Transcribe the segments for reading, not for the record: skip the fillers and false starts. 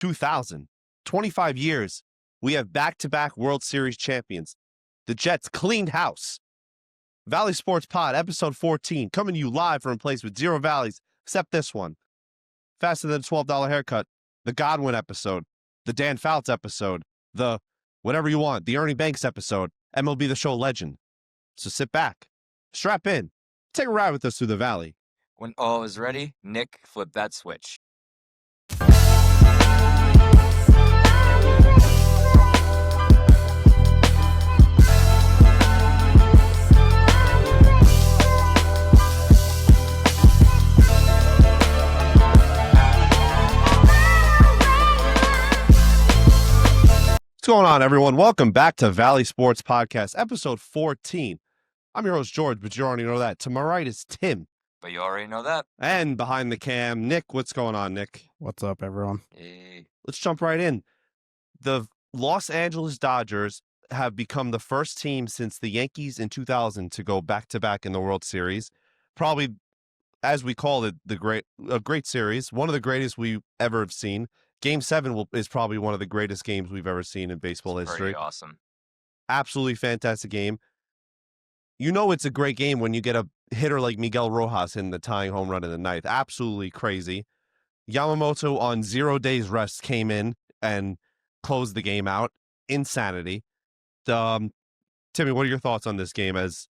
2000. 25 years. We have back-to-back World Series champions. The Jets cleaned house. Valley Sports Pod, episode 14, coming to you live from a place with zero valleys, except this one. Faster than a $12 haircut. The Godwin episode. The Dan Fouts episode. The whatever you want. The Ernie Banks episode. MLB The Show legend. So sit back. Strap in. Take a ride with us through the valley. When all is ready, Nick, flip that switch. What's going on, everyone? Welcome back to Valley Sports Podcast, episode 14. I'm your host, George, but you already know that. To my right is Tim. But you already know that. And behind the cam, Nick. What's going on, Nick? What's up, everyone? Hey. Let's jump right in. The Los Angeles Dodgers have become the first team since the Yankees in 2000 to go back-to-back in the World Series. Probably, as we call it, a great series, one of the greatest we ever have seen. Game 7 is probably one of the greatest games we've ever seen in baseball history. Pretty awesome. Absolutely fantastic game. You know it's a great game when you get a hitter like Miguel Rojas in the tying home run in the ninth. Absolutely crazy. Yamamoto on 0 days rest came in and closed the game out. Insanity. Timmy, what are your thoughts on this game as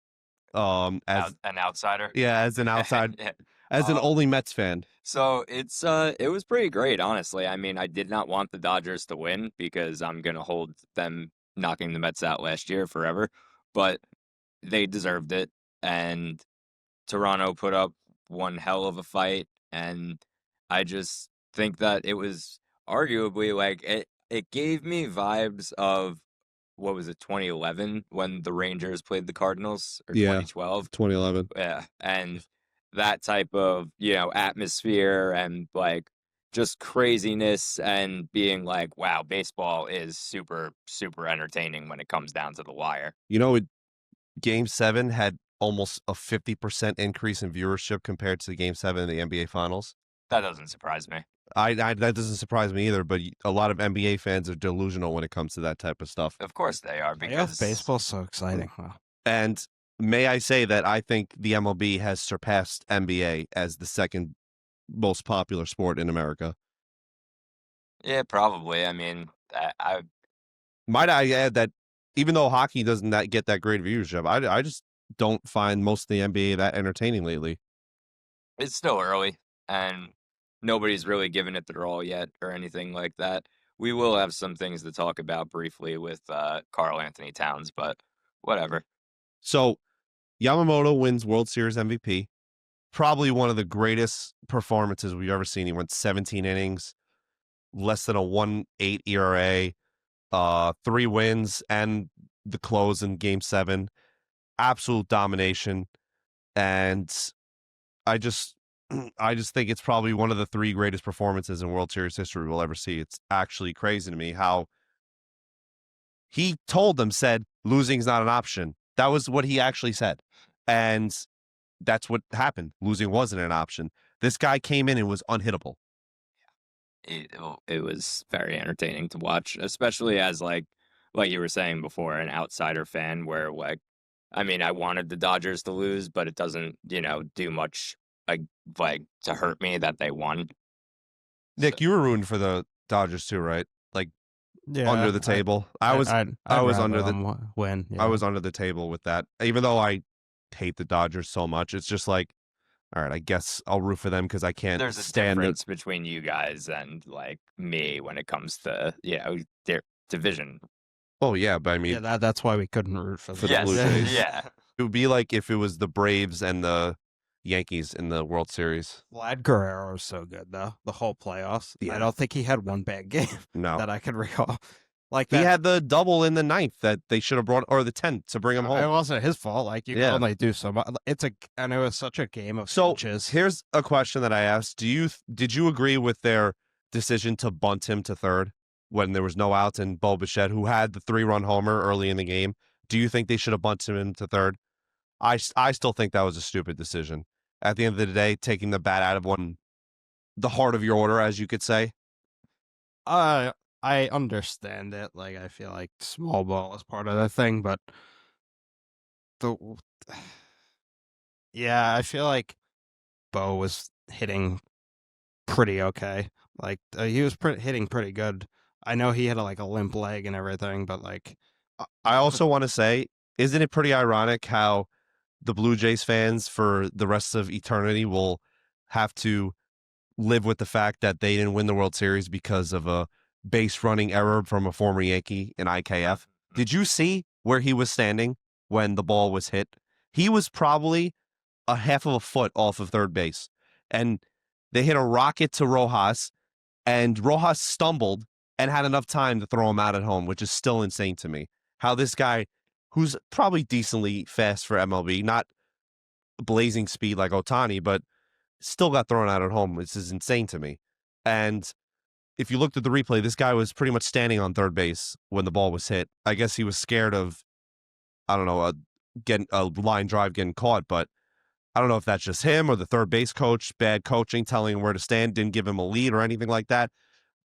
an outsider? Yeah, as an outside, Yeah. as an only Mets fan. So it was pretty great, honestly. I mean, I did not want the Dodgers to win because I'm going to hold them knocking the Mets out last year forever, but they deserved it. And Toronto put up one hell of a fight. And I just think that it was arguably like it gave me vibes of, what was it, 2011 when the Rangers played the Cardinals, or 2012? 2011. Yeah. And that type of, atmosphere and like just craziness and being like, wow, baseball is super, super entertaining when it comes down to the wire. Game 7 had almost a 50% increase in viewership compared to Game 7 in the NBA Finals. That doesn't surprise me. That doesn't surprise me either, but a lot of NBA fans are delusional when it comes to that type of stuff. Of course they are, because baseball's so exciting. Wow. And may I say that I think the MLB has surpassed NBA as the second most popular sport in America. Yeah, probably. I mean, Might I add that even though hockey doesn't get that great viewership, I just don't find most of the NBA that entertaining lately. It's still early, and nobody's really given it their all yet or anything like that. We will have some things to talk about briefly with Karl Anthony Towns, but whatever. So Yamamoto wins World Series MVP. Probably one of the greatest performances we've ever seen. He went 17 innings, less than a 1.8 ERA, 3 wins, and the close in Game 7. Absolute domination. And I just think it's probably one of the 3 greatest performances in World Series history we'll ever see. It's actually crazy to me how he said, losing's not an option. That was what he actually said. And that's what happened. Losing wasn't an option. This guy came in and was unhittable. It was very entertaining to watch, especially as like you were saying before, an outsider fan where I wanted the Dodgers to lose, but it doesn't, do much like to hurt me that they won. Nick, you were rooting for the Dodgers too, right? Yeah, under the table. I was under the win. I was under the table with that. Even though I hate the Dodgers so much, it's just like, all right, I guess I'll root for them because I can't There's a stand difference between you guys and like me when it comes to their division. Oh yeah, but I mean, that's why we couldn't root for the Yes, Blue Jays. yeah. It would be like if it was the Braves and the Yankees in the World Series. Vlad Guerrero is so good though. The whole playoffs. Yeah. I don't think he had one bad game No, that I can recall. Like he had the double in the 9th that they should have brought, or the 10th to bring him home. It wasn't his fault. Like you Yeah. can only do so much. And it was such a game of So inches. here's a question that I asked: did you agree with their decision to bunt him to third when there was no outs and Bo Bichette, who had the 3-run homer early in the game? Do you think they should have bunted him to third? I still think that was a stupid decision. At the end of the day, taking the bat out of the heart of your order, as you could say. I understand it. Like, I feel like small ball is part of the thing, but the yeah, I feel like Bo was hitting pretty okay. Like, he was hitting pretty good. I know he had like a limp leg and everything, but like, I also want to say, isn't it pretty ironic how the Blue Jays fans for the rest of eternity will have to live with the fact that they didn't win the World Series because of a base running error from a former Yankee in IKF? Did you see where he was standing when the ball was hit? He was probably a half of a foot off of third base. And they hit a rocket to Rojas, and Rojas stumbled and had enough time to throw him out at home, which is still insane to me. How this guy, who's probably decently fast for MLB, not blazing speed like Otani, but still got thrown out at home. This is insane to me. And if you looked at the replay, this guy was pretty much standing on third base when the ball was hit. I guess he was scared of, I don't know, getting a line drive getting caught, but I don't know if that's just him or the third base coach, bad coaching, telling him where to stand, didn't give him a lead or anything like that.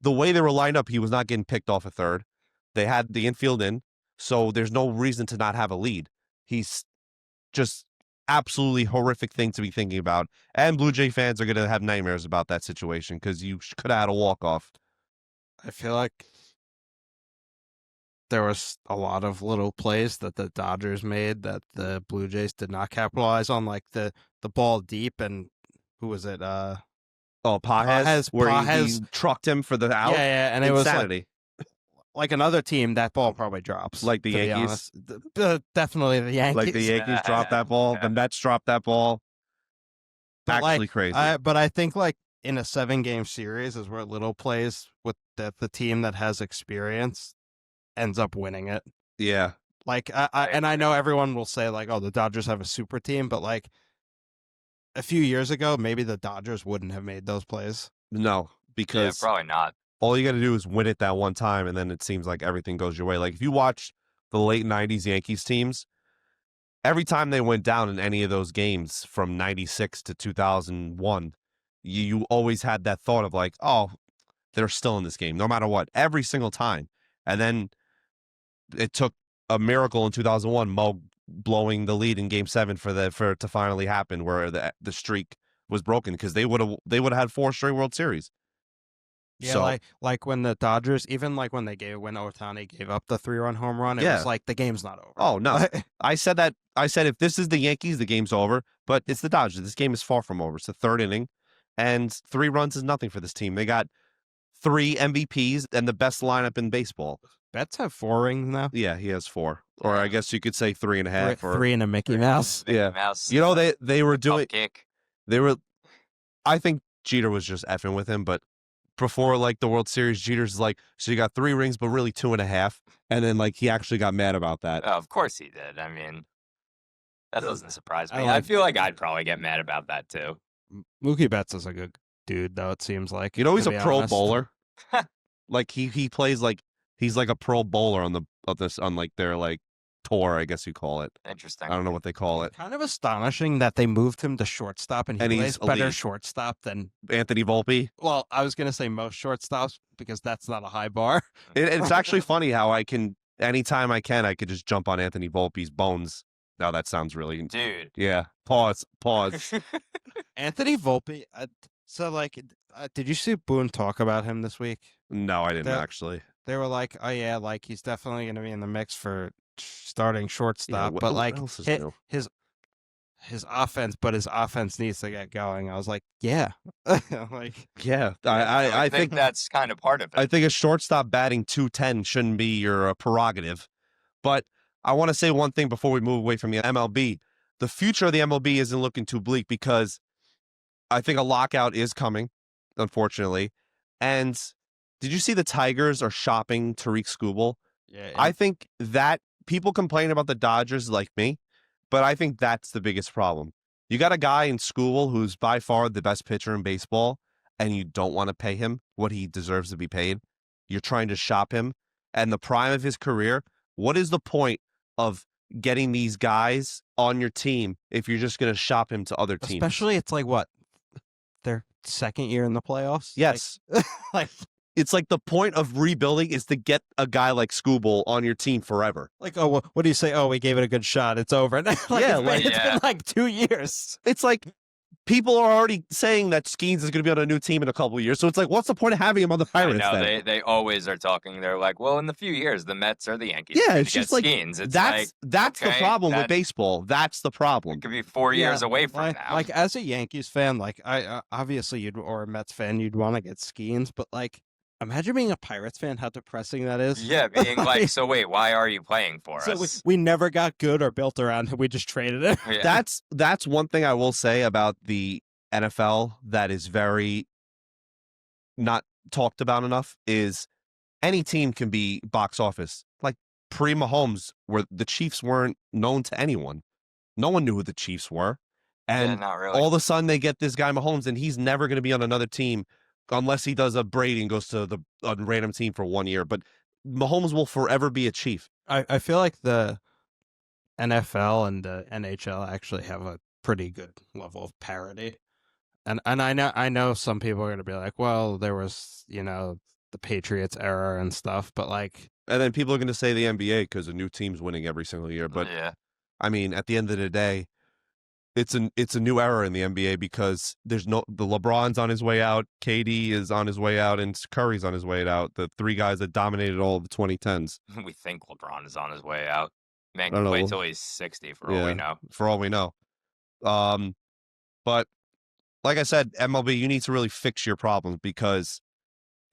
The way they were lined up, he was not getting picked off a third. They had the infield in, so there's no reason to not have a lead. He's just absolutely horrific thing to be thinking about. And Blue Jay fans are going to have nightmares about that situation because you could have had a walk-off. I feel like there was a lot of little plays that the Dodgers made that the Blue Jays did not capitalize on, like the ball deep, and who was it? Oh, Pages, where Pages he trucked him for the out. Yeah, and it Insanity. was like another team, that ball probably drops. Like the to be Yankees? honest. Definitely the Yankees. Like the Yankees dropped that ball, the Mets dropped that ball. But Actually crazy. But I think like in a 7-game series is where little plays with the team that has experience ends up winning it. Yeah. Like I know everyone will say like, oh, the Dodgers have a super team, but like a few years ago, maybe the Dodgers wouldn't have made those plays. No, because probably not. all you got to do is win it that one time, and then it seems like everything goes your way. Like if you watch the late 90s Yankees teams, every time they went down in any of those games from 96 to 2001, you always had that thought of like, oh, they're still in this game, no matter what, every single time. And then it took a miracle in 2001, Mo blowing the lead in Game 7 for it to finally happen, where the streak was broken, because they would have had 4 straight World Series. Yeah, So, like when the Dodgers, even like when Otani gave up the 3-run home run, it was like the game's not over. Oh no, I said that. I said if this is the Yankees, the game's over. But it's the Dodgers. This game is far from over. It's the 3rd inning, and 3 runs is nothing for this team. They got 3 MVPs and the best lineup in baseball. Betts have 4 rings now. Yeah, he has 4, or I guess you could say 3.5, or 3 and a Mickey Mouse. Yeah. Mouse. You know, they were doing. Kick. They were. I think Jeter was just effing with him, but before like the World Series, Jeter's like, so you got 3 rings, but really 2.5, and then like he actually got mad about that. Oh, of course he did. I mean, that doesn't surprise me. I I feel like I'd probably get mad about that too. Mookie Betts is a good dude, though. It seems like, You know, he's to a be pro honest. bowler. Like he plays like he's like a pro bowler on like their like tour, I guess you call it. Interesting. I don't know what they call it. Kind of astonishing that they moved him to shortstop, and he And plays he's better elite. shortstop than. Anthony Volpe. Well, I was gonna say most shortstops because that's not a high bar. It's actually funny how I can, anytime I could just jump on Anthony Volpe's bones. Now that sounds really, Dude. yeah. Pause. Anthony Volpe. So like, did you see Boone talk about him this week? No, I didn't That- actually. They were like, oh yeah, like he's definitely gonna be in the mix for starting shortstop, what- but what like else is his, new? his offense needs to get going. I was like, yeah, like Yeah, I think that's kind of part of it. I think a shortstop batting 210 shouldn't be your prerogative. But I want to say one thing before we move away from the MLB. The future of the MLB isn't looking too bleak, because I think a lockout is coming, unfortunately. And did you see the Tigers are shopping Tariq Skubal? yeah, I think that people complain about the Dodgers like me, but I think that's the biggest problem. You got a guy in Skubal who's by far the best pitcher in baseball, and you don't want to pay him what he deserves to be paid. You're trying to shop him. And the prime of his career, what is the point of getting these guys on your team if you're just going to shop him to other teams? especially it's like what their second year in the playoffs. Yes. like It's like the point of rebuilding is to get a guy like Scooble on your team forever. Like, oh, what do you say? Oh, we gave it a good shot. It's over. It's been like 2 years. It's like people are already saying that Skeens is going to be on a new team in a couple of years. So it's like, what's the point of having him on the Pirates? I know, then? they always are talking. They're like, well, in a few years, the Mets or the Yankees. Yeah, it's just like Skeens. It's that's the okay, problem with baseball. That's the problem. It could be 4 years away from now. Like as a Yankees fan, like I obviously or a Mets fan, you'd want to get Skeens, but like imagine being a Pirates fan, how depressing that is. Yeah, being like, so wait, why are you playing for us? We never got good or built around him. We just traded it. Yeah. That's one thing I will say about the NFL that is very not talked about enough is any team can be box office. Like pre-Mahomes, where the Chiefs weren't known to anyone. No one knew who the Chiefs were. And not really. all of a sudden they get this guy Mahomes, and he's never going to be on another team unless he does a Brady and goes to a random team for 1 year. But Mahomes will forever be a Chief. I feel like the NFL and the NHL actually have a pretty good level of parity. And I know some people are going to be like, well, there was, the Patriots era and stuff, but like. And then people are going to say the NBA because a new team's winning every single year. But yeah. I mean, at the end of the day, it's a new era in the NBA because the LeBron's on his way out, KD is on his way out, and Curry's on his way out. The three guys that dominated all of the 2010s. We think LeBron is on his way out. Man can wait till he's 60 for all we know. For all we know. But like I said, MLB, you need to really fix your problems because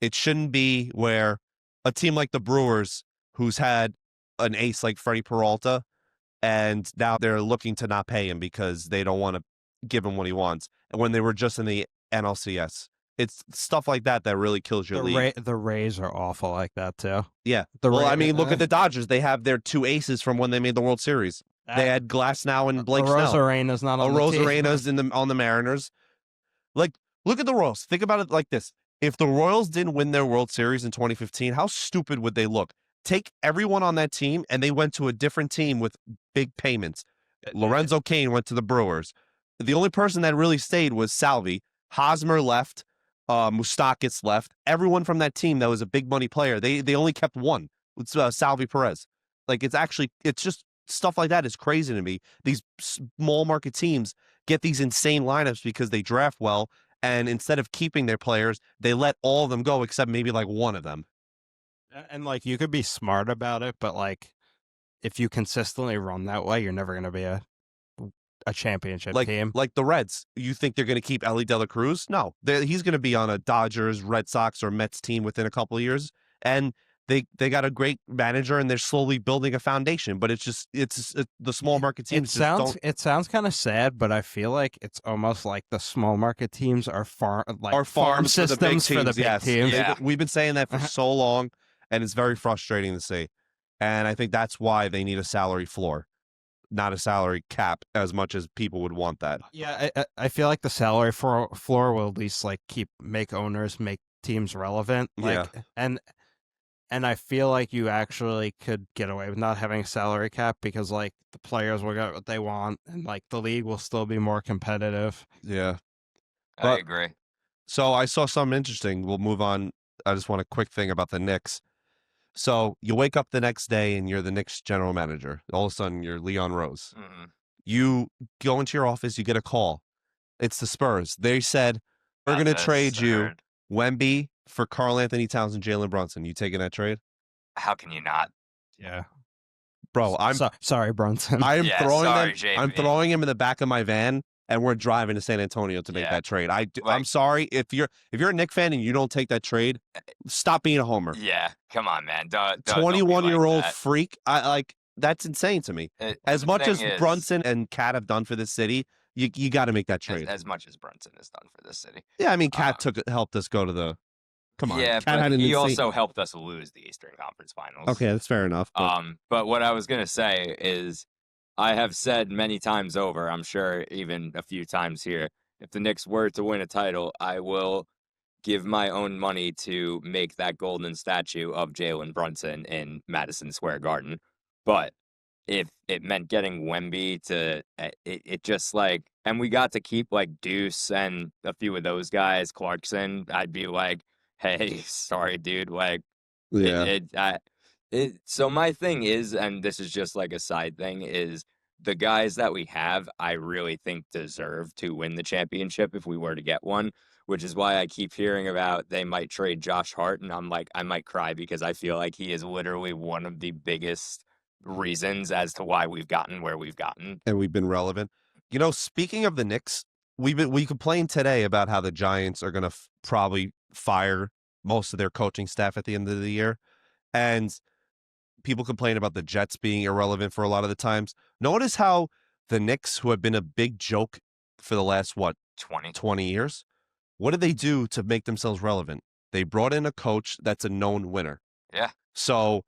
it shouldn't be where a team like the Brewers, who's had an ace like Freddie Peralta, and now they're looking to not pay him because they don't want to give him what he wants. And when they were just in the NLCS, it's stuff like that that really kills your league. The Rays are awful like that too. Yeah. I mean, look at the Dodgers. They have their two aces from when they made the World Series. They had Glasnow and Blake Snell. Rosarena's not on the team. Rosarena's on the Mariners. Like, look at the Royals. Think about it like this. If the Royals didn't win their World Series in 2015, how stupid would they look? Take everyone on that team, and they went to a different team with big payments. Lorenzo Cain went to the Brewers. The only person that really stayed was Salvi. Hosmer left. Moustakas left. Everyone from that team that was a big money player, they only kept one. It's Salvi Perez. Like, it's just stuff like that is crazy to me. These small market teams get these insane lineups because they draft well, and instead of keeping their players, they let all of them go except maybe like one of them. And like you could be smart about it, but like if you consistently run that way, you're never going to be a championship team. Like the Reds, you think they're going to keep Ellie De La Cruz? No, he's going to be on a Dodgers, Red Sox, or Mets team within a couple of years, and they got a great manager, and they're slowly building a foundation. But it's the small market teams. It sounds kind of sad, but I feel like it's almost like the small market teams are farm systems for the big teams. Yeah. We've been saying that for so long. And it's very frustrating to see. And I think that's why they need a salary floor, not a salary cap, as much as people would want that. Yeah, I feel like the salary floor will at least like make teams relevant. Like, yeah. And I feel like you actually could get away with not having a salary cap because like the players will get what they want and like the league will still be more competitive. Yeah. I agree. So I saw something interesting. We'll move on. I just want a quick thing about the Knicks. So you wake up the next day and you're the Knicks general manager. All of a sudden, you're Leon Rose. Mm-hmm. You go into your office, you get a call. It's the Spurs. They said, we're going to trade you Wemby for Karl Anthony Towns and Jalen Brunson. You taking that trade? How can you not? Yeah. Bro, I'm sorry, Brunson. I'm JV. I'm throwing him in the back of my van, and we're driving to San Antonio to make that trade. I'm sorry if you're a Knicks fan and you don't take that trade, stop being a homer. Yeah, come on, man. 21-year-old freak. That's insane to me. As much as Brunson and Cat have done for this city, you got to make that trade. As much as Brunson has done for this city. Yeah, I mean, Cat helped us go to the. Come on. Yeah, Cat but he also helped us lose the Eastern Conference Finals. Okay, that's fair enough. But what I was gonna say is, I have said many times over, I'm sure even a few times here, if the Knicks were to win a title, I will give my own money to make that golden statue of Jalen Brunson in Madison Square Garden. But if it meant getting Wemby to, it just like, and we got to keep like Deuce and a few of those guys, Clarkson, I'd be like, hey, sorry, dude. Like, Yeah. so my thing is, and this is just like a side thing, is the guys that we have, I really think deserve to win the championship if we were to get one, which is why I keep hearing about they might trade Josh Hart, and I'm like, I might cry because I feel like he is literally one of the biggest reasons as to why we've gotten where we've gotten. And we've been relevant. Speaking of the Knicks, we complained today about how the Giants are going to probably fire most of their coaching staff at the end of the year. And people complain about the Jets being irrelevant for a lot of the times. Notice how the Knicks, who have been a big joke for the last, 20 years, what did they do to make themselves relevant? They brought in a coach that's a known winner. Yeah. So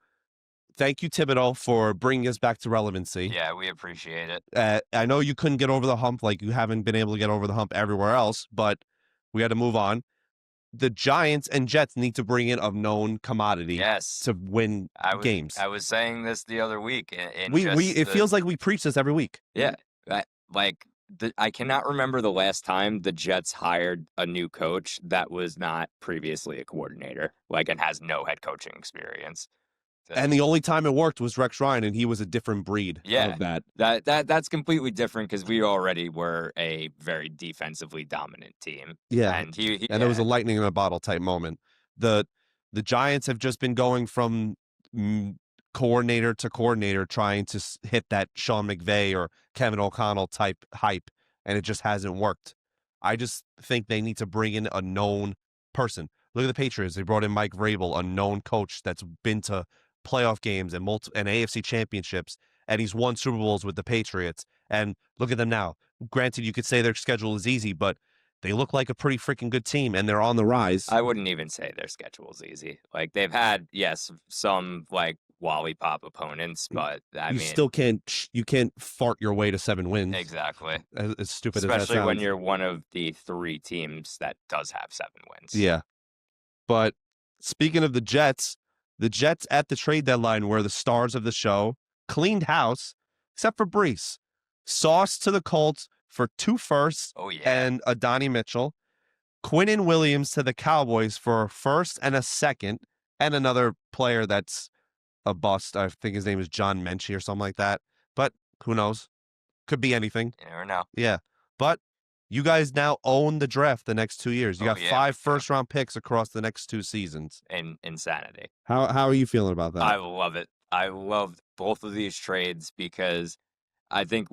thank you, Thibodeau, for bringing us back to relevancy. Yeah, we appreciate it. I know you couldn't get over the hump like you haven't been able to get over the hump everywhere else, but we had to move on. The Giants and Jets need to bring in a known commodity Yes. to win games. I was saying this the other week. It feels like we preach this every week. Yeah. I cannot remember the last time the Jets hired a new coach that was not previously a coordinator, and has no head coaching experience. And the only time it worked was Rex Ryan, and he was a different breed of that. That's completely different because we already were a very defensively dominant team. Yeah, and there was a lightning in a bottle type moment. The Giants have just been going from coordinator to coordinator, trying to hit that Sean McVay or Kevin O'Connell type hype, and it just hasn't worked. I just think they need to bring in a known person. Look at the Patriots; they brought in Mike Vrabel, a known coach that's been to playoff games and AFC championships, and he's won Super Bowls with the Patriots. And look at them now. Granted, you could say their schedule is easy, but they look like a pretty freaking good team, and they're on the rise. I wouldn't even say their schedule is easy. They've had, yes, some Wally Pop opponents, but still can't fart your way to 7 wins. Exactly. As stupid Especially as that sounds. when you're one of the 3 teams that does have 7 wins. Yeah. But speaking of the Jets at the trade deadline were the stars of the show, cleaned house, except for Brees. Sauce to the Colts for 2 firsts and a Donnie Mitchell. Quinnen Williams to the Cowboys for a first and a second, and another player that's a bust. I think his name is John Menchie or something like that. But who knows? Could be anything. You never know. Yeah. But you guys now own the draft the next 2 years. You got 5 first-round picks across the next 2 seasons. Insanity. How are you feeling about that? I love it. I love both of these trades because I think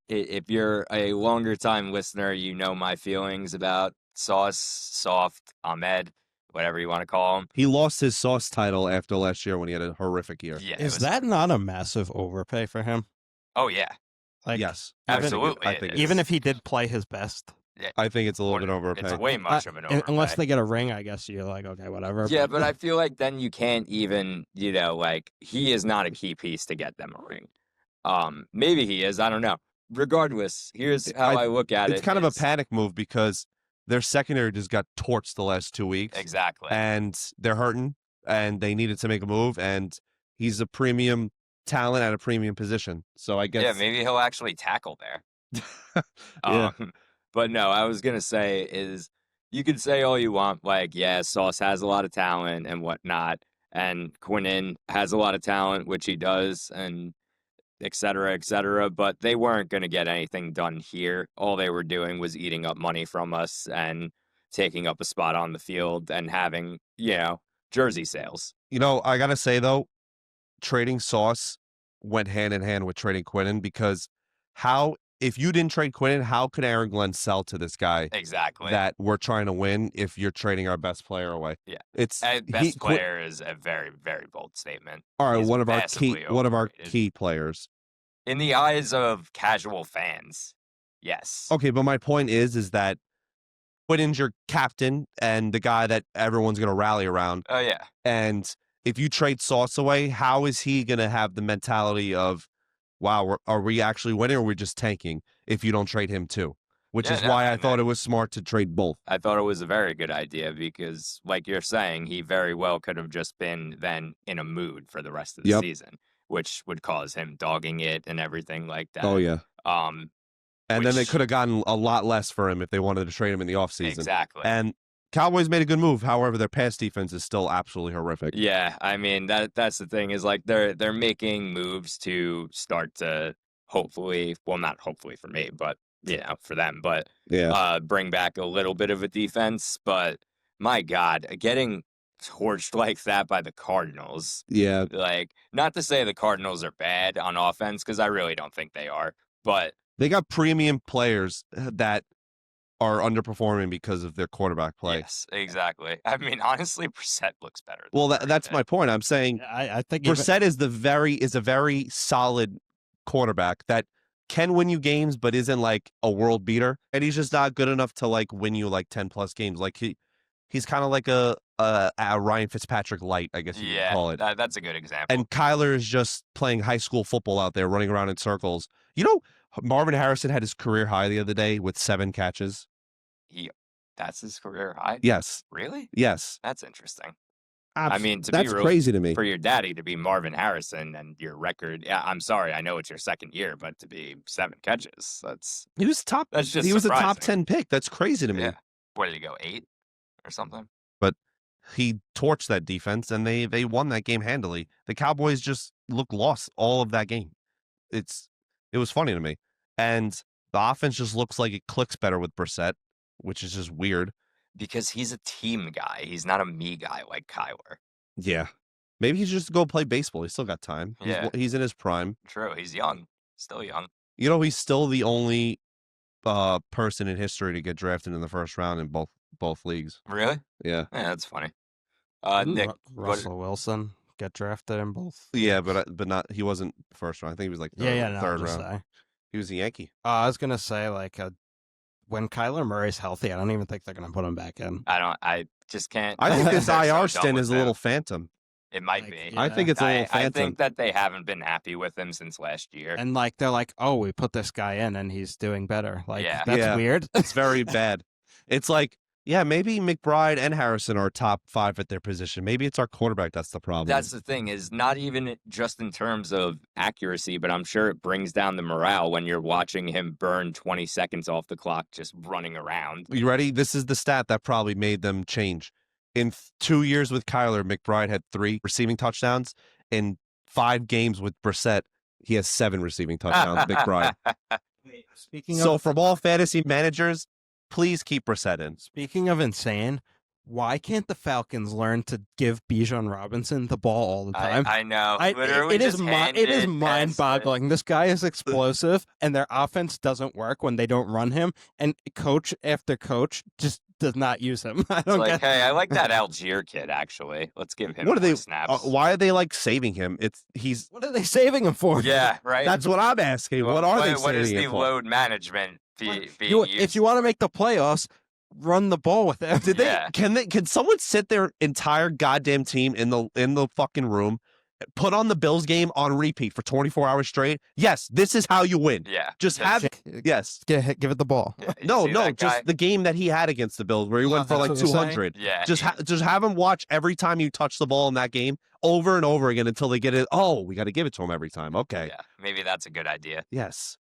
if you're a longer time listener, you know my feelings about Sauce, Soft, Ahmed, whatever you want to call him. He lost his Sauce title after last year when he had a horrific year. Yeah, is that not a massive overpay for him? Oh, yeah. Yes. Absolutely. I think even if he did play his best. Yeah. I think it's a little bit overpay. It's way much of an overpay. Unless they get a ring, I guess you're like, okay, whatever. Yeah, but I feel like then you can't even, he is not a key piece to get them a ring. Maybe he is. I don't know. Regardless, here's how I look at it. It's kind of a panic move because their secondary just got torched the last 2 weeks. Exactly. And they're hurting, and they needed to make a move, and he's a premium talent at a premium position. So I guess... Yeah, maybe he'll actually tackle there. Yeah. But no, I was going to say is you could say all you want, Sauce has a lot of talent and whatnot, and Quinnen has a lot of talent, which he does, and et cetera, but they weren't going to get anything done here. All they were doing was eating up money from us and taking up a spot on the field and having, jersey sales. I got to say, though, trading Sauce went hand in hand with trading Quinnen because if you didn't trade Quinnen, how could Aaron Glenn sell to this guy? Exactly. That we're trying to win if you're trading our best player away? Yeah. Best player is a very, very bold statement. All right, one of our key players. In the eyes of casual fans, yes. Okay, but my point is that Quinnen's your captain and the guy that everyone's going to rally around. Oh, yeah. And if you trade Sauce away, how is he going to have the mentality of, wow, are we actually winning or are we just tanking if you don't trade him too? Which is why I thought it was smart to trade both. I thought it was a very good idea because, like you're saying, he very well could have just been then in a mood for the rest of the season, which would cause him dogging it and everything like that. Oh, yeah. And then they could have gotten a lot less for him if they wanted to trade him in the offseason. Exactly. And Cowboys made a good move. However, their pass defense is still absolutely horrific. Yeah, I mean that's the thing is like they're making moves to start to hopefully, well, not hopefully for me, but for them, but bring back a little bit of a defense. But my God, getting torched like that by the Cardinals. Yeah. Like, not to say the Cardinals are bad on offense, because I really don't think they are, but they got premium players that are underperforming because of their quarterback play. Yes, exactly. I mean, honestly, Brissett looks better. Well, that's my point. I'm saying I think Brissett is a very solid quarterback that can win you games, but isn't like a world beater, and he's just not good enough to like win you like 10+ games. Like he's kind of like a Ryan Fitzpatrick light, I guess you could call it. That's a good example. And Kyler is just playing high school football out there, running around in circles. You know, Marvin Harrison had his career high the other day with 7 catches. That's his career high? Yes. Really? Yes. That's interesting. I mean, that's crazy to me. For your daddy to be Marvin Harrison and your record, I'm sorry, I know it's your second year, but to be 7 catches, he was top. That's just he was surprising. a top 10 pick. That's crazy to me. Yeah. Where did he go? 8 or something? But he torched that defense, and they won that game handily. The Cowboys just looked lost all of that game. It was funny to me, and the offense just looks like it clicks better with Brissett, which is just weird. Because he's a team guy. He's not a me guy like Kyler. Yeah. Maybe he's just go play baseball. He's still got time. He's in his prime. True. He's young. Still young. You know, he's still the only person in history to get drafted in the first round in both leagues. Really? Yeah. Yeah, that's funny. Nick, Russell Wilson get drafted in both. Yeah, but not. He wasn't first round. I think he was like third round. Say. He was a Yankee. I was gonna say like when Kyler Murray's healthy, I don't even think they're gonna put him back in. I just can't. I think this IR stint is a little phantom. It might be. I think it's a little phantom. I think that they haven't been happy with him since last year. And like they're like, oh, we put this guy in and he's doing better. Like that's weird. It's very bad. It's like, yeah, maybe McBride and Harrison are top 5 at their position. Maybe it's our quarterback that's the problem. That's the thing, is not even just in terms of accuracy, but I'm sure it brings down the morale when you're watching him burn 20 seconds off the clock just running around. You ready? This is the stat that probably made them change. In 2 years with Kyler, McBride had 3 receiving touchdowns. In 5 games with Brissett, he has 7 receiving touchdowns, McBride. From all fantasy managers, please keep Brissett in. Speaking of insane, why can't the Falcons learn to give Bijan Robinson the ball all the time? I know. It is mind-boggling. This guy is explosive, and their offense doesn't work when they don't run him, and coach after coach just does not use him. I don't get. Hey, I like that Algier kid, actually. Let's give him more snaps. Why are they like saving him? What are they saving him for? Yeah, right. That's what I'm asking. What are they saving him for? What is the load management being used? If you want to make the playoffs, run the ball with them. Can someone sit their entire goddamn team in the fucking room, put on the Bills game on repeat for 24 hours straight? Yes, this is how you win. Yeah. Just have yes. Give it the ball. Yeah, no, just the game that he had against the Bills where he went for like 200. Yeah. Just have him watch every time you touch the ball in that game over and over again until they get it. Oh, we got to give it to him every time. Okay. Yeah. Maybe that's a good idea. Yes.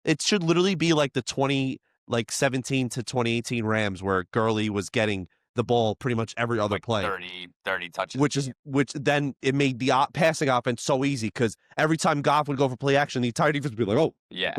It should literally be like the 2017 to 2018 Rams where Gurley was getting the ball pretty much every other play. 30 touches. Which then it made the passing offense so easy because every time Goff would go for play action, the entire defense would be like, oh. Yeah.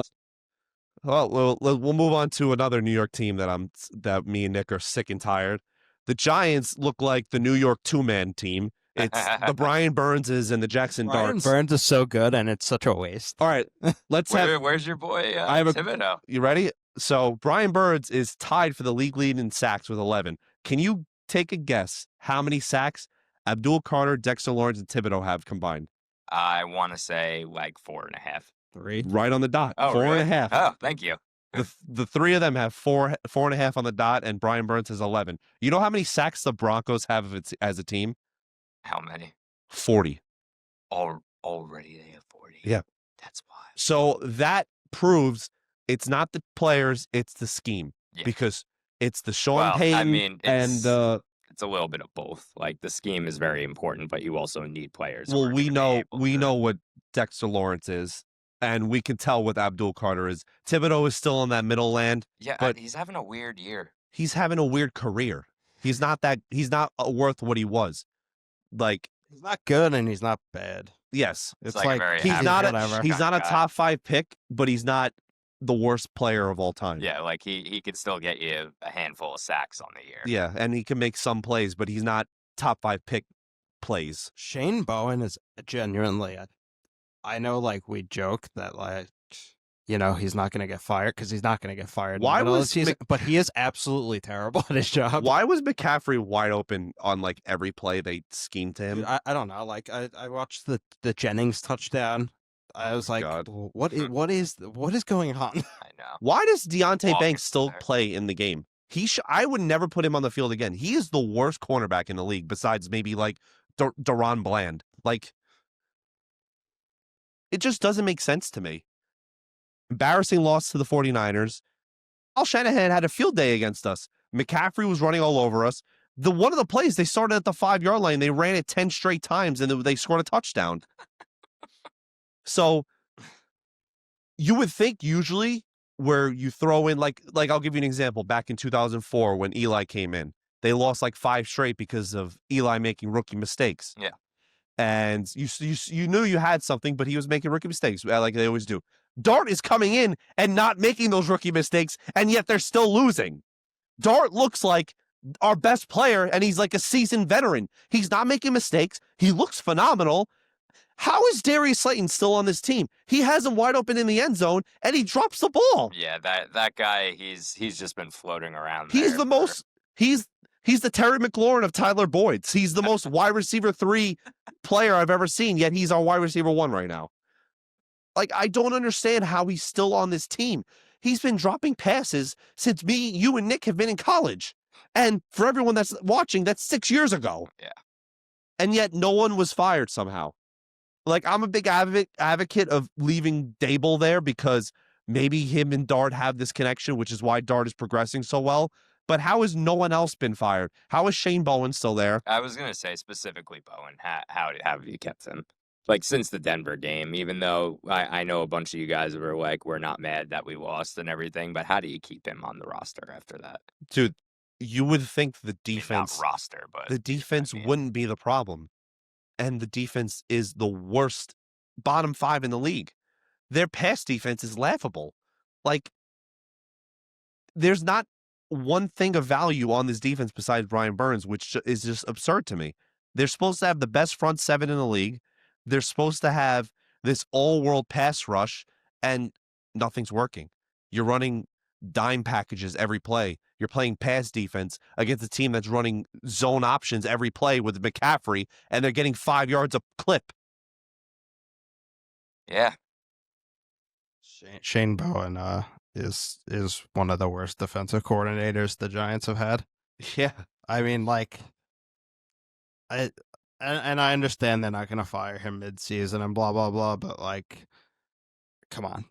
Well, we'll move on to another New York team that me and Nick are sick and tired. The Giants look like the New York 2-man team. It's the Brian Burnses and the Jackson Darts. Brian Burns is so good, and it's such a waste. All right, where's your boy Thibodeau? You ready? So Brian Burns is tied for the league lead in sacks with 11. Can you take a guess how many sacks Abdul Carter, Dexter Lawrence, and Thibodeau have combined? I want to say like 4.5. 3. Right on the dot. Oh, 4.5. Oh, thank you. The 3 of them have 4.5 on the dot, and Brian Burns has 11. You know how many sacks the Broncos have as a team? How many? 40. Already they have 40. Yeah. That's wild. So that proves it's not the players, it's the scheme. Yeah. Because it's the Sean Payton it's a little bit of both. Like the scheme is very important, but you also need players. Well, we know what Dexter Lawrence is, and we can tell what Abdul Carter is. Thibodeau is still in that middle land. Yeah, but he's having a weird year. He's having a weird career. He's not worth what he was. Like, He's not good and he's not bad. yes, It's It's like a like very he's average not whatever. he's not a guy. top 5 pick, but he's not the worst player of all time. Yeah, like he could still get you a handful of sacks on the year. Yeah, and he can make some plays, but he's not top 5 pick plays. Shane Bowen is genuinely. I know, like we joke that, like, he's not going to get fired because he's not going to get fired. Why in the middle of was the season, but he is absolutely terrible at his job. Why was McCaffrey wide open on like every play they schemed to him? Dude, I don't know. Like I watched the Jennings touchdown. I was like, God. what is going on? I know. Why does Deontay Walker's Banks still there. play in the game? I would never put him on the field again. He is the worst cornerback in the league, besides maybe like Deron Bland. Like, it just doesn't make sense to me. Embarrassing loss to the 49ers. Al Shanahan had a field day against us. McCaffrey was running all over us. One of the plays, they started at the 5-yard line. They ran it 10 straight times, and they scored a touchdown. So you would think usually where you throw in, like I'll give you an example. Back in 2004 when Eli came in, they lost like 5 straight because of Eli making rookie mistakes. Yeah. And you knew you had something, but he was making rookie mistakes like they always do. Dart is coming in and not making those rookie mistakes, and yet they're still losing. Dart looks like our best player, and he's like a seasoned veteran. He's not making mistakes. He looks phenomenal. How is Darius Slayton still on this team? He has him wide open in the end zone, and he drops the ball. Yeah, that guy, he's just been floating around. He's there the most. He's the Terry McLaurin of Tyler Boyd's. He's the most wide receiver 3 player I've ever seen, yet he's our wide receiver 1 right now. Like, I don't understand how he's still on this team. He's been dropping passes since you and Nick have been in college. And for everyone that's watching, that's 6 years ago. Yeah. And yet no one was fired somehow. Like, I'm a big advocate of leaving Dable there because maybe him and Dart have this connection, which is why Dart is progressing so well. But how has no one else been fired? How is Shane Bowen still there? I was going to say specifically Bowen. How have you kept him? Like, since the Denver game, even though I know a bunch of you guys were like, we're not mad that we lost and everything, but how do you keep him on the roster after that? Dude, you would think the I mean, defense, not roster, but the defense wouldn't be the problem. And the defense is the worst, bottom 5 in the league. Their pass defense is laughable. Like, there's not one thing of value on this defense besides Brian Burns, which is just absurd to me. They're supposed to have the best front 7 in the league. They're supposed to have this all-world pass rush, and nothing's working. You're running dime packages every play. You're playing pass defense against a team that's running zone options every play with McCaffrey, and they're getting 5 yards a clip. yeah. Shane Bowen is one of the worst defensive coordinators the Giants have had. Yeah. I mean, like, I understand they're not going to fire him mid-season and blah blah blah, but like, come on,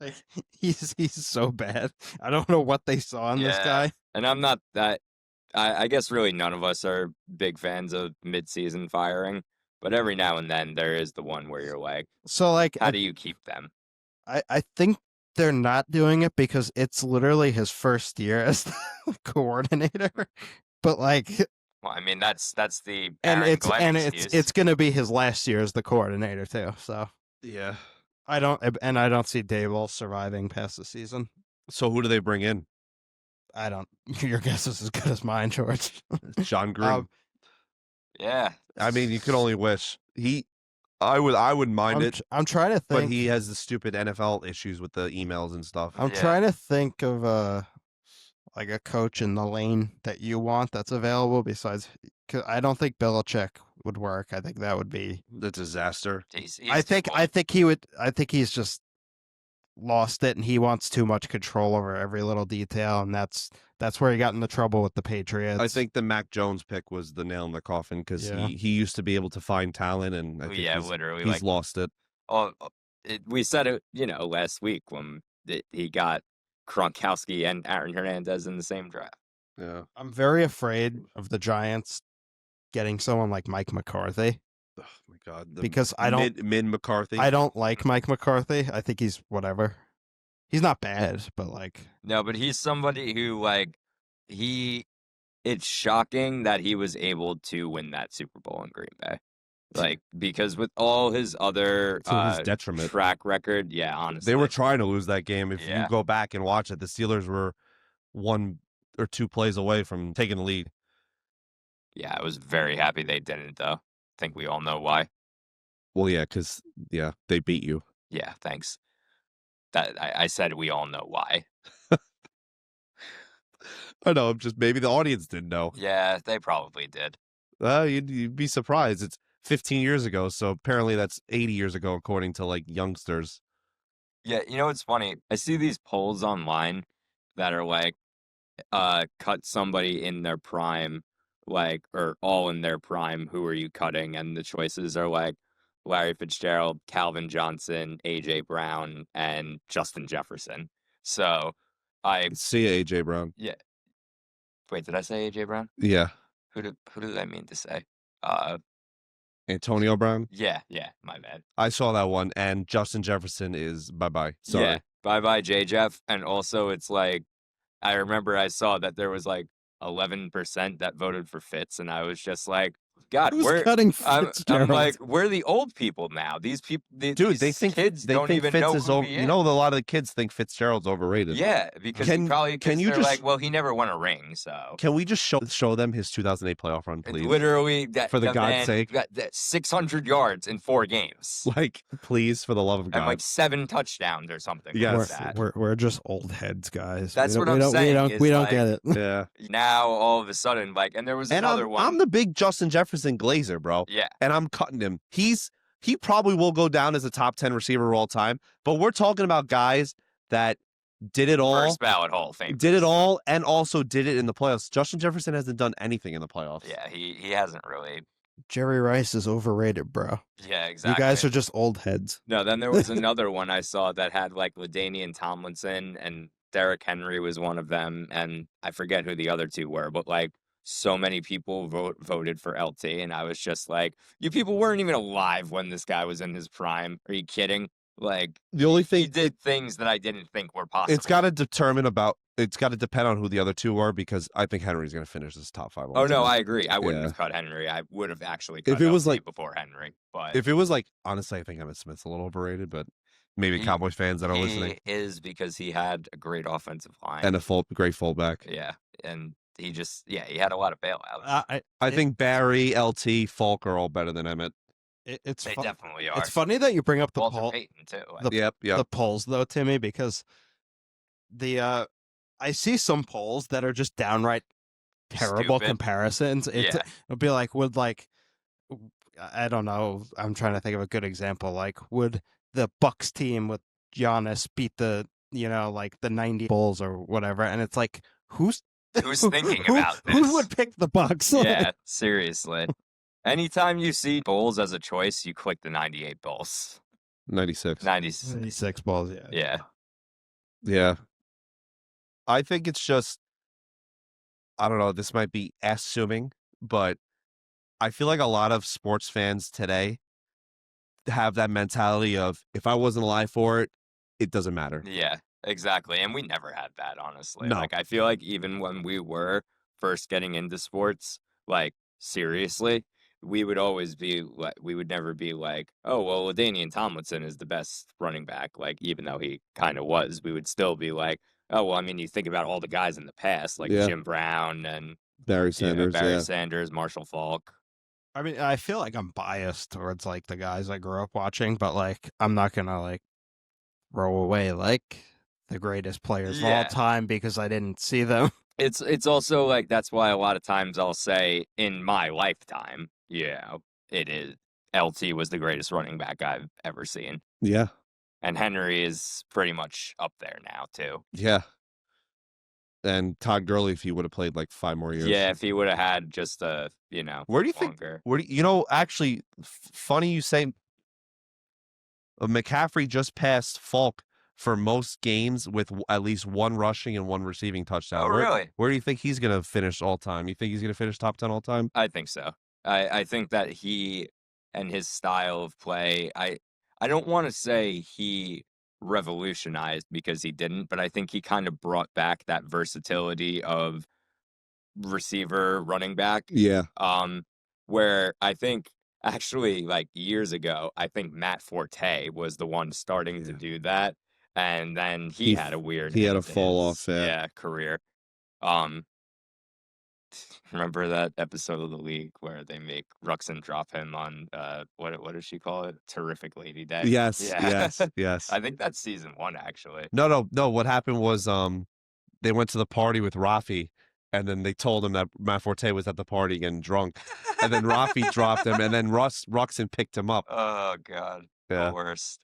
like, he's so bad. I don't know what they saw in this guy. And I'm not that. I guess really none of us are big fans of mid-season firing, but every now and then there is the one where you're like, So like, how do you keep them? I think they're not doing it because it's literally his first year as the coordinator. But like, Well, I mean that's the and Aaron Glenn excuse. it's gonna be his last year as the coordinator too. So Yeah. I don't see Dable surviving past the season. So who do they bring in? I don't. Your guess is as good as mine, George. John Gruden. Yeah. I mean, you could only wish. I wouldn't mind it, I'm trying to think. but he has the stupid NFL issues with the emails and stuff. I'm trying to think of like a coach in the lane that you want that's available besides. Cause I don't think Belichick would work. I think that would be The disaster. He's I think too he would. I think he's just lost it, and he wants too much control over every little detail, and that's where he got into trouble with the Patriots. I think the Mac Jones pick was the nail in the coffin because Yeah. he used to be able to find talent, and I think literally. he's Like, lost it. we said it, last week when he got Gronkowski and Aaron Hernandez in the same draft. Yeah. I'm very afraid of the Giants getting someone like Mike McCarthy Oh my God. because I don't. mid McCarthy. I don't like Mike McCarthy. I think he's whatever. He's not bad, but like, No, but he's somebody who, like, he it's shocking that he was able to win that Super Bowl in Green Bay. Like, because with all his other To his detriment. track record, yeah, honestly. They were trying to lose that game. If you Yeah. go back and watch it, the Steelers were 1 or 2 plays away from taking the lead. Yeah, I was very happy they didn't, though. I think we all know why. Well, yeah, because, they beat you. Yeah, thanks. I said we all know why. I know, maybe the audience didn't know. Yeah, they probably did. You'd be surprised. It's 15 years ago, so apparently that's 80 years ago, according to, like, youngsters. Yeah, you know what's funny? I see these polls online that are like, cut somebody in their prime, like, or all in their prime, who are you cutting? And the choices are like Larry Fitzgerald, Calvin Johnson, AJ Brown, and Justin Jefferson. So I See ya, A.J. Brown. yeah. Wait, did I say AJ Brown? Yeah. Who did I mean to say? Antonio Brown. Yeah, my bad. I saw that one, and Justin Jefferson is bye-bye. Sorry. Yeah, bye J Jeff. And also it's like I remember I saw that there was like 11% that voted for Fitz, and I was just like, God, Who's we're cutting I'm Fitzgerald? like, we're the old people now. These people, Dude, these they think kids they don't think even Fitz know is who over. he You is. know, a lot of the kids think Fitzgerald's overrated. Yeah, because Can you they're just- like, well, he never won a ring, so Can we just show them his 2008 playoff run, please? literally that For the that God's man sake. got that 600 yards in 4 games Like, please, for the love of and God. like 7 touchdowns or something Yes. like that. We're just old heads, guys. That's we what don't, I'm we don't, saying, We don't, is we don't like- get it. Yeah. Now all of a sudden, like, and there was And another one. I'm the big Justin Jefferson glazer, bro. Yeah. And I'm cutting him. He probably will go down as a top 10 receiver of all time. But we're talking about guys that did it all. First ballot Hall of Fame. Did it all and also did it in the playoffs. Justin Jefferson hasn't done anything in the playoffs. Yeah, he hasn't really. Jerry Rice is overrated, bro. Yeah, exactly. You guys are just old heads. No, then there was another one I saw that had like LaDainian Tomlinson and Derrick Henry was one of them, and I forget who the other 2 were, but like so many people voted for LT, and I was just like, you people weren't even alive when this guy was in his prime. Are you kidding? Like, The only he thing did things that I didn't think were possible. it's got to depend on who the other 2 were, because I think Henry's going to finish as top 5. all Oh no, time. I agree. I wouldn't Yeah. have cut Henry. I would have actually cut If it was LT like- before Henry, but If it was like, honestly, I think Emmitt Smith's a little overrated, but maybe He- Cowboys fans that are listening. he is, because he had a great offensive line. And a great fullback. Yeah, and he had a lot of bailouts. I think Barry, LT, Falk are all better than Emmett. It's They fu- definitely are. It's funny that you bring up the Walter poll. Payton too. The- Yep. The polls though, Timmy, because I see some polls that are just downright terrible Stupid. comparisons. Yeah. It'll be like, I don't know, I'm trying to think of a good example. Like, would the Bucks team with Giannis beat the 90 Bulls or whatever? And it's like, who's thinking about this? Who would pick the Bucks? Yeah, seriously. Anytime you see Bulls as a choice, you click the 98 Bulls. 96. 96 Bulls, yeah. Yeah. Yeah. I think it's just, I don't know, this might be assuming, but I feel like a lot of sports fans today have that mentality of, if I wasn't alive for it, it doesn't matter. Yeah, exactly. And we never had that, honestly. No. Like, I feel like even when we were first getting into sports, like, seriously, we would always be like, we would never be like, oh, well, LaDainian Tomlinson is the best running back. Like, even though he kind of was, we would still be like, oh, well, I mean, you think about all the guys in the past, like Yeah. Jim Brown and Barry Sanders, Barry Sanders, Marshall Falk. I mean, I feel like I'm biased towards like the guys I grew up watching, but like I'm not gonna like throw away like the greatest players of all Yeah. time because I didn't see them. It's also like, that's why a lot of times I'll say in my lifetime, it is LT was the greatest running back I've ever seen. Yeah. And Henry is pretty much up there now too. Yeah. And Todd Gurley, if he would have played like 5 more years. Yeah, if he would have had just Where do you think? longer. Actually, funny you say. McCaffrey just passed Falk for most games with at least 1 rushing and 1 receiving touchdown. Oh, really? Where do you think he's gonna finish all time? You think he's gonna finish top 10 all time? I think so. I think that he and his style of play, I don't want to say he revolutionized, because he didn't, but I think he kind of brought back that versatility of receiver running back. Yeah. Where I think actually like years ago, I think Matt Forte was the one starting to do that, and then he had a weird he had end a to fall his, off, yeah. career. Um, remember that episode of The League where they make Ruxin drop him on what does she call it? Terrific Lady Day. Yes, Yeah. yes. I think that's season 1 actually. No. What happened was they went to the party with Rafi, and then they told him that Matt Forte was at the party getting drunk, and then Rafi dropped him, and then Ruxin picked him up. Oh God, Yeah. the worst.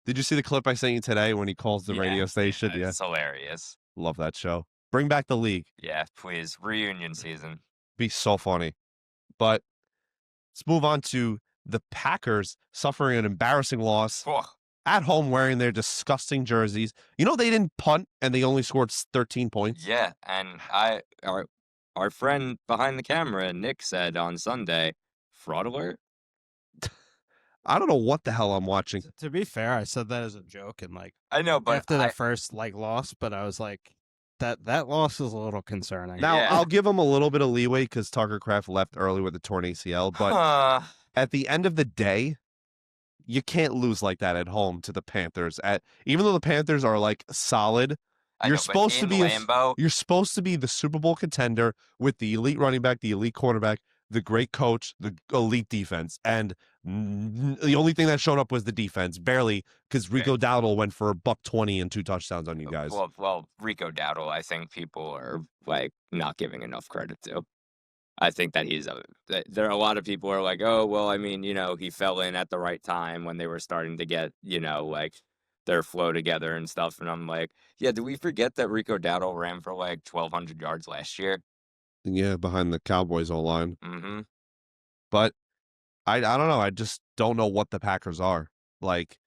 Did you see the clip I sent you today when he calls the radio station? Yeah, it's hilarious. Love that show. Bring back the league. Yeah, please, reunion season. Be so funny. But let's move on to the Packers suffering an embarrassing loss at home wearing their disgusting jerseys. You know, they didn't punt and they only scored 13 points. Yeah, and our friend behind the camera, Nick, said on Sunday, fraud alert. I don't know what the hell I'm watching. To be fair, I said that as a joke, and like I know, but after the first like loss, but I was like, that loss is a little concerning. Now, Yeah. I'll give him a little bit of leeway because Tucker Kraft left early with a torn ACL, but at the end of the day, you can't lose like that at home to the Panthers. Even though the Panthers are like solid, you're supposed to be you're supposed to be the Super Bowl contender with the elite running back, the elite quarterback, the great coach, the elite defense, and the only thing that showed up was the defense, barely, because Rico Dowdle went for $120 and 2 touchdowns on you guys. Well, Rico Dowdle, I think people are like not giving enough credit to. I think that there are a lot of people who are like, oh, well, I mean, you know, he fell in at the right time when they were starting to get, you know, like their flow together and stuff. And I'm like, yeah, do we forget that Rico Dowdle ran for like 1,200 yards last year? Yeah, behind the Cowboys O-line. Mm-hmm. But I don't know. I just don't know what the Packers are. Like,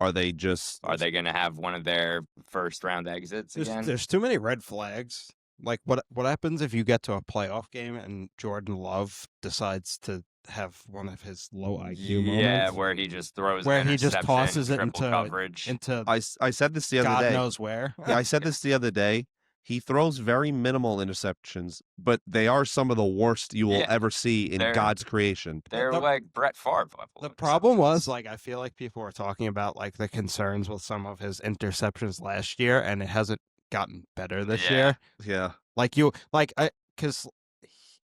are they going to have one of their first round exits again? There's too many red flags. Like, what happens if you get to a playoff game and Jordan Love decides to have one of his low IQ moments? Yeah, where he just throws where an he just tosses it triple into coverage. I said this the other day. God knows where. Yeah, I said this the other day. He throws very minimal interceptions, but they are some of the worst you will ever see in God's creation. They're like Brett Favre level. The problem was, like, I feel like people were talking about like the concerns with some of his interceptions last year, and it hasn't gotten better this year. Yeah. Because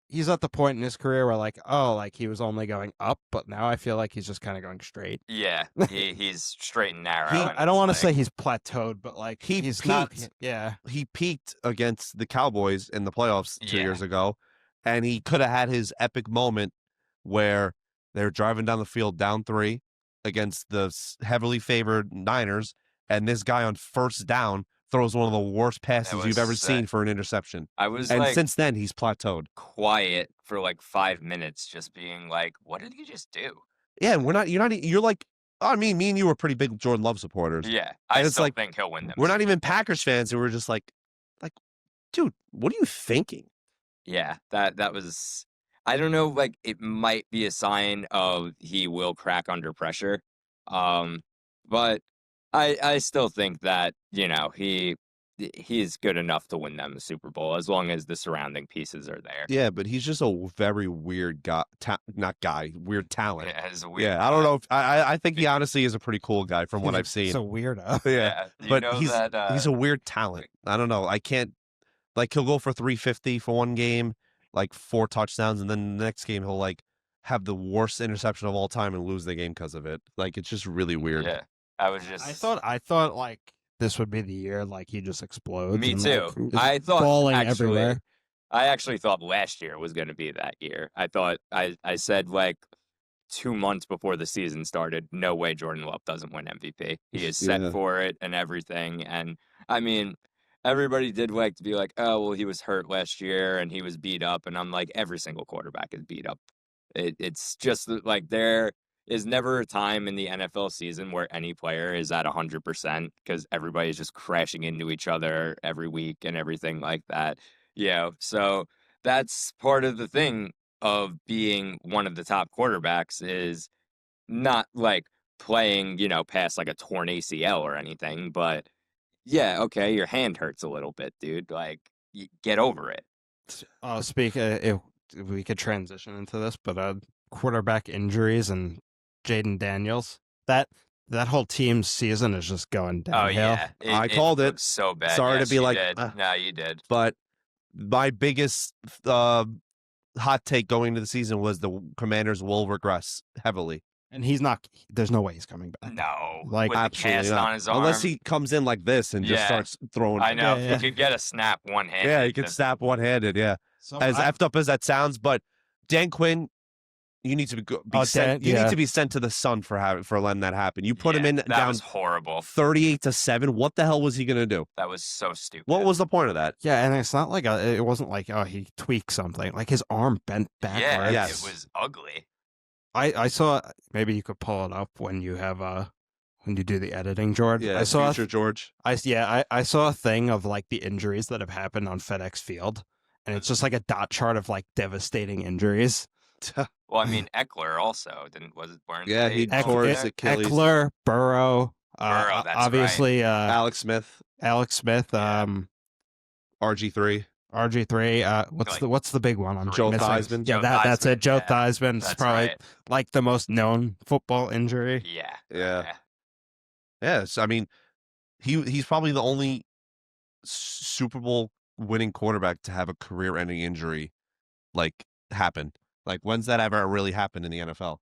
he's at the point in his career where like, oh, like he was only going up, but now I feel like he's just kind of going straight. Yeah, he's straight and narrow. I don't want to say he's plateaued, but like he's peaked. not. Yeah, he peaked against the Cowboys in the playoffs 2 years ago, and he could have had his epic moment where they're driving down the field down 3 against the heavily favored Niners, and this guy on first down throws one of the worst passes you've ever seen for an interception. Since then he's plateaued. Quiet for like 5 minutes, just being like, "What did he just do?" Yeah, you're like, I mean, me and you were pretty big Jordan Love supporters. Yeah, I still think he'll win them. We're not even Packers fans, and we're just like, dude, what are you thinking? Yeah, that was. I don't know. Like, it might be a sign of he will crack under pressure. But I still think that, you know, he's good enough to win them the Super Bowl as long as the surrounding pieces are there. Yeah, but he's just a very weird guy, weird talent. Yeah, I don't know. I think he honestly is a pretty cool guy from what I've seen. He's a weirdo. Yeah, but he's a weird talent. I don't know. I can't, like, he'll go for 350 for one game, like 4 touchdowns, and then the next game he'll like have the worst interception of all time and lose the game because of it. Like, it's just really weird. Yeah. I thought like this would be the year like he just explodes. Me too. Like, I thought falling everywhere. I actually thought last year was going to be that year. I thought I said like 2 months before the season started, no way Jordan Love doesn't win MVP. He is set for it and everything. And I mean, everybody did like to be like, oh, well, he was hurt last year and he was beat up. And I'm like, every single quarterback is beat up. It's just like there is never a time in the NFL season where any player is at 100% because everybody's just crashing into each other every week and everything like that. Yeah, so that's part of the thing of being one of the top quarterbacks is not like playing, you know, past like a torn ACL or anything, but yeah, okay, your hand hurts a little bit, dude. Like, get over it. If we could transition into this, but quarterback injuries and Jaden Daniels, that whole team's season is just going Oh downhill. yeah, I called it. looked so bad. Sorry to Yes, be you like, did. No, you did. But my biggest hot take going into the season was the Commanders will regress heavily. And he's not. There's no way he's coming back. No, Like, with the Absolutely cast not. on his arm. Unless he comes in like this and just Yeah. starts throwing. I know. Yeah, If yeah. he could get a snap one-handed. Yeah, he could snap one-handed. Yeah, So as effed up as that sounds, but Dan Quinn, you need to be sent. You need to be sent to the sun for letting that happen. You put him in that down was horrible. 38-7. What the hell was he gonna do? That was so stupid. What was the point of that? Yeah, and it's not like it wasn't like he tweaked something. Like his arm bent backwards. Yeah, Yes. it was ugly. I saw. Maybe you could pull it up when you have when you do the editing, George. Yeah, I saw. future George. I saw a thing of like the injuries that have happened on FedEx Field, and it's just like a dot chart of like devastating injuries. Well, I mean, Eckler also weren't Yeah, they he both tore his there? Achilles. Eckler, Burrow, Burrow, that's obviously Alex Smith, Alex Smith, Yeah. RG3, RG3. What's the big one? I'm Joe missing? Theismann. Yeah, Joe that's it. Theismann, Joe yeah. Theismann's That's probably right. like the most known football injury. Yeah. Yeah. Yes, I mean, he's probably the only Super Bowl winning quarterback to have a career-ending injury like happen. Like, when's that ever really happened in the NFL?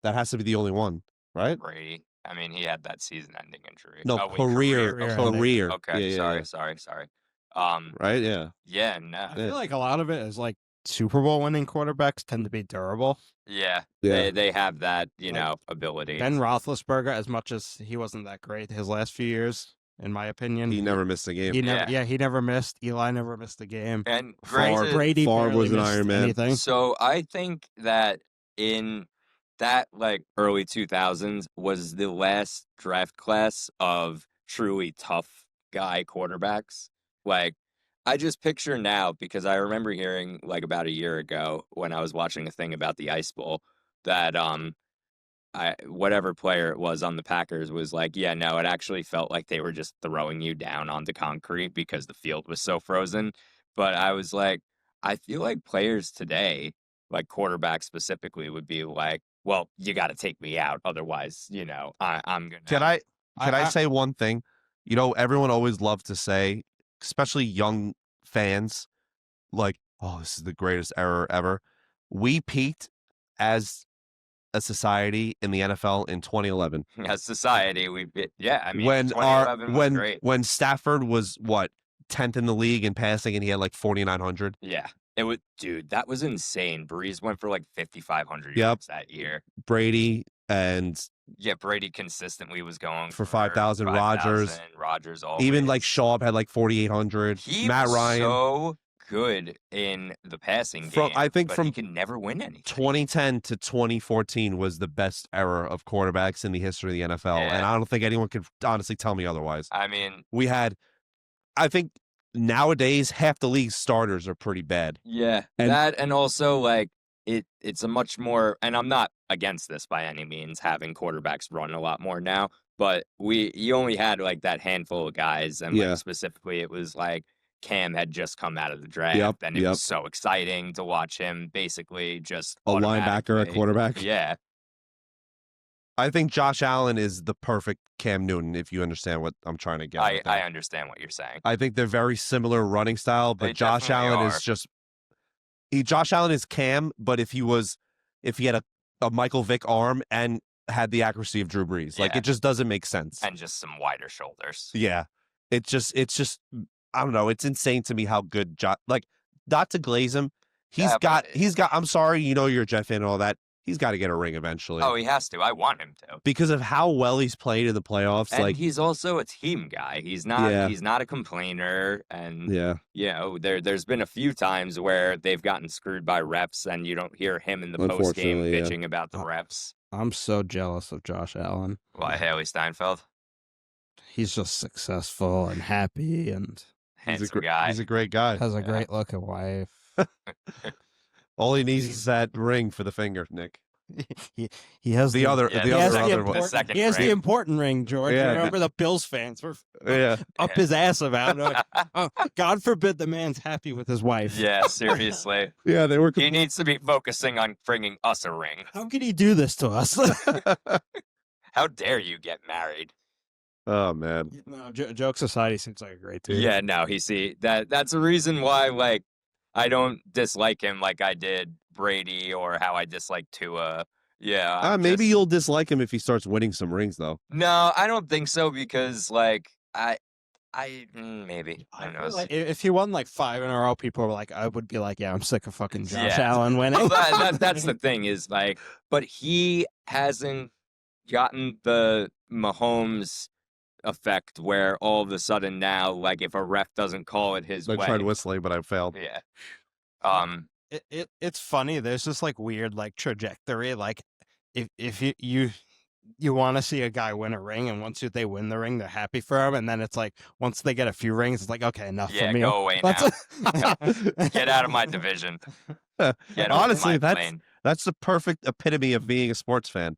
That has to be the only one, right? Brady. I mean, he had that season-ending injury. No, Oh, wait, career. Career. Okay, Yeah, sorry. right? Yeah. Yeah, no. I feel like a lot of it is like Super Bowl winning quarterbacks tend to be durable. Yeah, Yeah. they have that, Like, ability. Ben Roethlisberger, as much as he wasn't that great his last few years, in my opinion, He never missed a game. he never. Yeah. Yeah, he never missed. Eli never missed a game. And Favre- granted, Brady Favre barely was an missed Iron Man. anything. so I think that in that like early 2000s was the last draft class of truly tough guy quarterbacks. Like, I just picture now, because I remember hearing like about a year ago when I was watching a thing about the Ice Bowl that whatever player it was on the Packers was like, yeah, no, it actually felt like they were just throwing you down onto concrete because the field was so frozen. But I was like, I feel like players today, like quarterbacks specifically, would be like, well, you got to take me out, otherwise, I'm gonna. Can I I- say one thing? Everyone always loved to say, especially young fans, like, oh, this is the greatest era ever. We peaked as a society in the NFL in 2011. As society, I mean, when 2011 was great. when Stafford was what 10th in the league in passing and he had like 4,900. Yeah, it was, dude, that was insane. Breeze went for like 5,500 Yep. yards that year. Brady and Yeah, Brady consistently was going for 5,000. Rodgers always. even like Schaub had like 4,800. He Matt was Ryan. so good in the passing game. I think but from he can never win anything. 2010 to 2014 was the best era of quarterbacks in the history of the NFL, Yeah. and I don't think anyone could honestly tell me otherwise. I mean, We had, I think nowadays half the league's starters are pretty bad. yeah, And- that and also like it's a much more, and I'm not against this by any means, having quarterbacks run a lot more now, but you only had like that handful of guys, and Yeah. like specifically it was like Cam had just come out of the draft, Yep, and it yep. was so exciting to watch him basically just A linebacker at automatically- quarterback. Yeah, I think Josh Allen is the perfect Cam Newton, if you understand what I'm trying to get at with I that. understand what you're saying. I think they're very similar running style, but They Josh definitely Allen are. is just Josh Allen is Cam, but if he had a Michael Vick arm and had the accuracy of Drew Brees, like Yeah. it just doesn't make sense. And just some wider shoulders. Yeah, it's just I don't know. It's insane to me how good not to glaze him. Yeah, but- He's got. I'm sorry, you're a Jet fan and all that. He's got to get a ring eventually. Oh, he has to. I want him to. Because of how well he's played in the playoffs. And like, he's also a team guy. He's not. Yeah. He's not a complainer. And yeah, there's been a few times where they've gotten screwed by reps, and you don't hear him in the post game Unfortunately, yeah. bitching about the reps. I'm so jealous of Josh Allen. Why, Haley Steinfeld, He's just successful and happy and handsome guy. He's a great guy. has a Yeah. great looking wife. All he needs is that ring for the finger, Nick. he has The other Yeah, the he has other the other important- one. second he has the ring. important ring, George. Yeah, Remember the Bills fans were Yeah. up his ass about it. Like, oh, God forbid the man's happy with his wife. Yeah, seriously. Yeah, they were He needs to be focusing on bringing us a ring. How could he do this to us? How dare you get married? Oh man. No, jokes aside, he seems like a great dude. Yeah, no, that's a reason why like I don't dislike him like I did Brady or how I dislike Tua. Yeah, Maybe you'll dislike him if he starts winning some rings though. No, I don't think so because like maybe I who feel knows. like if he won like 5 in a row, people were like, I would be like, yeah, I'm sick of fucking Josh Yeah. Allen winning. Well, that's the thing is like, but he hasn't gotten the Mahomes effect where all of a sudden now, like if a ref doesn't call it his I way, tried whistling, but I failed. yeah. It's funny. There's this like weird like trajectory. Like if you want to see a guy win a ring, and once they win the ring, they're happy for him, and then it's like once they get a few rings, it's like okay, enough Yeah, from you. go away now. Get out of my division. Get off Honestly, my plane. that's the perfect epitome of being a sports fan.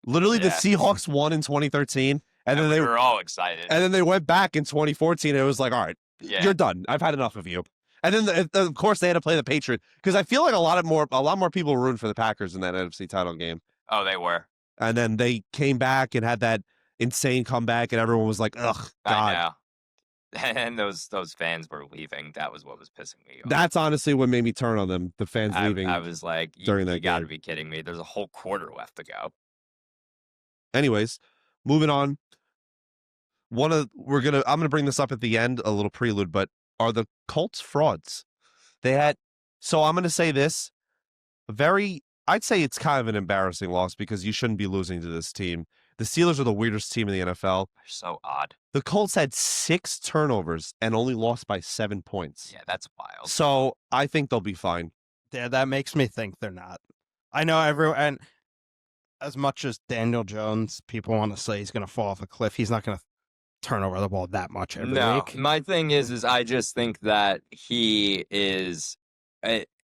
Literally, the Yeah. Seahawks won in 2013, and then we they were all excited. and then they went back in 2014. And it was like, all right, Yeah. you're done. I've had enough of you. And then, of course, they had to play the Patriots because I feel like a lot more people were rooting for the Packers in that NFC title game. Oh, they were. And then they came back and had that insane comeback, and everyone was like, "Ugh, God." I know. And those fans were leaving. That was what was pissing me off. That's honestly what made me turn on them. The fans leaving. I was like, during you that got to game. be kidding me. There's a whole quarter left to go. Anyways, moving on. I'm gonna bring this up at the end, a little prelude, but are the Colts frauds? So I'm gonna say this. I'd say it's kind of an embarrassing loss because you shouldn't be losing to this team. The Steelers are the weirdest team in the NFL. They're so odd. The Colts had 6 turnovers and only lost by 7 points. Yeah, that's wild. So I think they'll be fine. Yeah, that makes me think they're not. I know everyone, and as much as Daniel Jones, people want to say he's going to fall off a cliff, he's not going to turn over the ball that much every week. My thing is I just think that